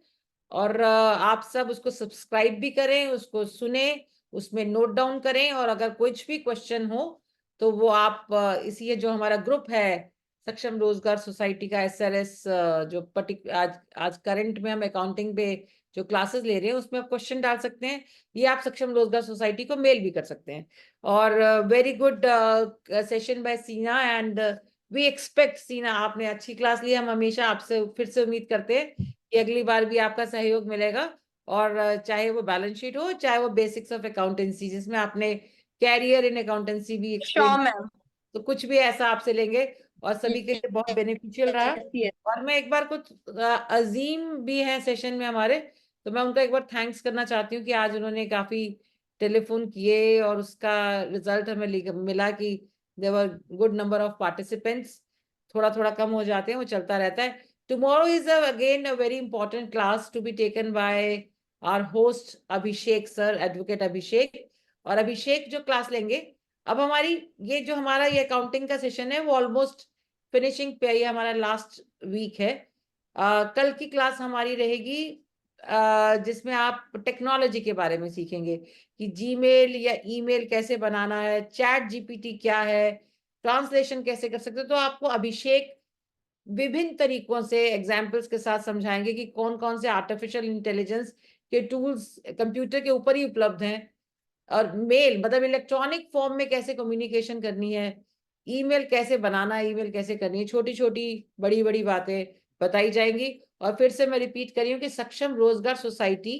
Speaker 9: और आप सब उसको सब्सक्राइब भी करें, उसको सुने, उसमें नोट डाउन करें, और अगर कुछ भी क्वेश्चन हो तो वो आप इसी जो हमारा ग्रुप है सक्षम रोजगार सोसाइटी का एसआरएस, जो आज आज करंट में हम अकाउंटिंग पे जो क्लासेस ले रहे हैं उसमें आप क्वेश्चन डाल सकते हैं, ये आप सक्षम रोजगार सोसाइटी को मेल भी कर सकते हैं। और वेरी गुड सेशन बाय सीना, एंड वी एक्सपेक्ट सीना, आपने अच्छी क्लास ली, हम हमेशा आपसे फिर से उम्मीद करते हैं कि अगली बार भी आपका सहयोग मिलेगा। और चाहे वो बैलेंस शीट हो, चाहे वो बेसिक्स ऑफ अकाउंटेंसी जिसमें आपने कैरियर इन अकाउंटेंसी भी एक्सप्लेन,
Speaker 3: श्योर मैम।
Speaker 9: तो कुछ भी ऐसा आपसे लेंगे, और सभी के लिए बहुत बेनिफिशियल रहा।
Speaker 3: Yes yes.
Speaker 9: और मैं एक बार कुछ अजीम भी हैं सेशन में हमारे, तो मैं उनका एक बार थैंक्स करना चाहती हूँ कि आज उन्होंने काफी टेलीफोन किए, और उसका रिजल्ट हमें मिला कि there were good number of participants. थोड़ा थोड़ा कम हो जाते हैं, वो चलता रहता है। Tomorrow is again a very important class to be taken by our host Abhishek sir, advocate Abhishek. और अभिषेक जो क्लास लेंगे, अब हमारी ये जो हमारा ये अकाउंटिंग का सेशन है वो ऑलमोस्ट फिनिशिंग पे, ये हमारा लास्ट वीक है। कल की क्लास हमारी रहेगी जिसमें आप टेक्नोलॉजी के बारे में सीखेंगे कि जीमेल या ईमेल कैसे बनाना है, चैट जीपीटी क्या है, ट्रांसलेशन कैसे कर सकते हो। तो आपको अभिषेक विभिन्न तरीकों से एग्जाम्पल्स के साथ समझाएंगे कि कौन कौन से आर्टिफिशियल इंटेलिजेंस के टूल्स कंप्यूटर के ऊपर ही उपलब्ध हैं, और मेल मतलब इलेक्ट्रॉनिक फॉर्म में कैसे कम्युनिकेशन करनी है, ईमेल कैसे बनाना है, ईमेल कैसे करनी है, छोटी छोटी बड़ी बड़ी बातें बताई जाएंगी। और फिर से मैं रिपीट कर रही हूँ कि सक्षम रोजगार सोसाइटी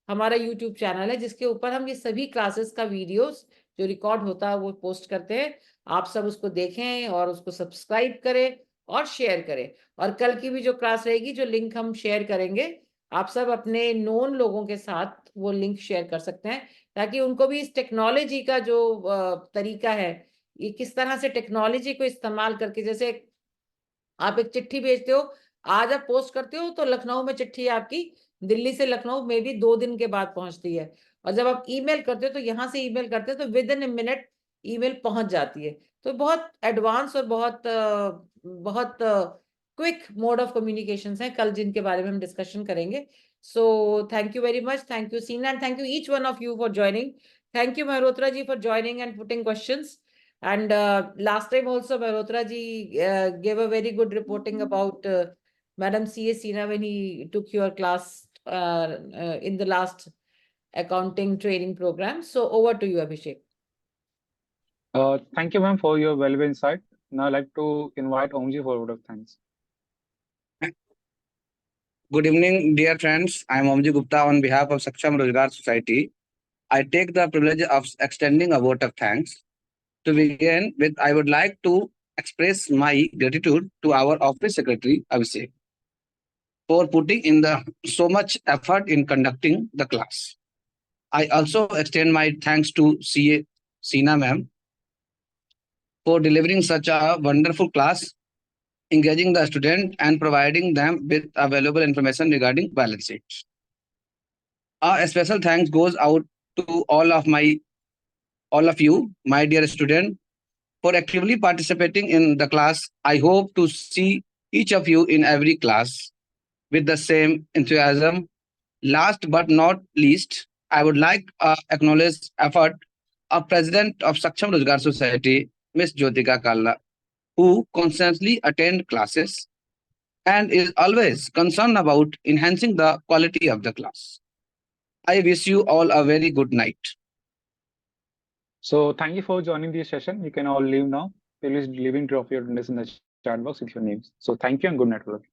Speaker 9: हमारा यूट्यूब चैनल है जिसके ऊपर हम ये सभी क्लासेस का वीडियोस जो रिकॉर्ड होता है वो पोस्ट करते हैं। आप सब उसको देखें और उसको सब्सक्राइब करें और शेयर करें। और कल की भी जो क्लास रहेगी, जो लिंक हम शेयर करेंगे, आप सब अपने नोन लोगों के साथ वो लिंक शेयर कर सकते हैं, ताकि उनको भी इस टेक्नोलॉजी का जो तरीका है ये किस तरह से टेक्नोलॉजी को इस्तेमाल करके, जैसे आप एक चिट्ठी भेजते हो, आज आप पोस्ट करते हो तो लखनऊ में चिट्ठी आपकी दिल्ली से लखनऊ में भी 2 दिन के बाद पहुंचती है, और जब आप ईमेल करते हो तो यहाँ से ईमेल करते हो तो with in a minute email पहुंच जाती है। तो बहुत एडवांस और बहुत क्विक मोड ऑफ कम्युनिकेशन है कल, जिनके बारे में हम डिस्कशन करेंगे। So thank you very much, thank you Seena, and thank you each one of you for joining. Thank you, Mehrotra ji, for joining and putting questions. And last time also, Mehrotra ji gave a very good reporting about Madam C.A. Sina when he took your class in the last accounting training program. So over to you, Abhishek.
Speaker 1: Thank you, ma'am, for your valuable insight. Now I'd like to invite Omji for a word of thanks.
Speaker 10: Good evening, dear friends. I am Omji Gupta on behalf of Saksham Rozgar Society. I take the privilege of extending a vote of thanks. To begin with, I would like to express my gratitude to our office secretary, Abhishek, for putting in so much effort in conducting the class. I also extend my thanks to CA Sina ma'am for delivering such a wonderful class, engaging the student and providing them with valuable information regarding balance sheets. A special thanks goes out to all of you, my dear student, for actively participating in the class. I hope to see each of you in every class with the same enthusiasm. Last but not least, I would like to acknowledge effort of President of Saksham Rozgar Society, Ms. Jyotika Kalla, who constantly attend classes and is always concerned about enhancing the quality of the class. I wish you all a very good night.
Speaker 1: So thank you for joining the session. You can all leave now. Please leave and drop your attendance in the chat box with your names. So thank you and good night, everyone.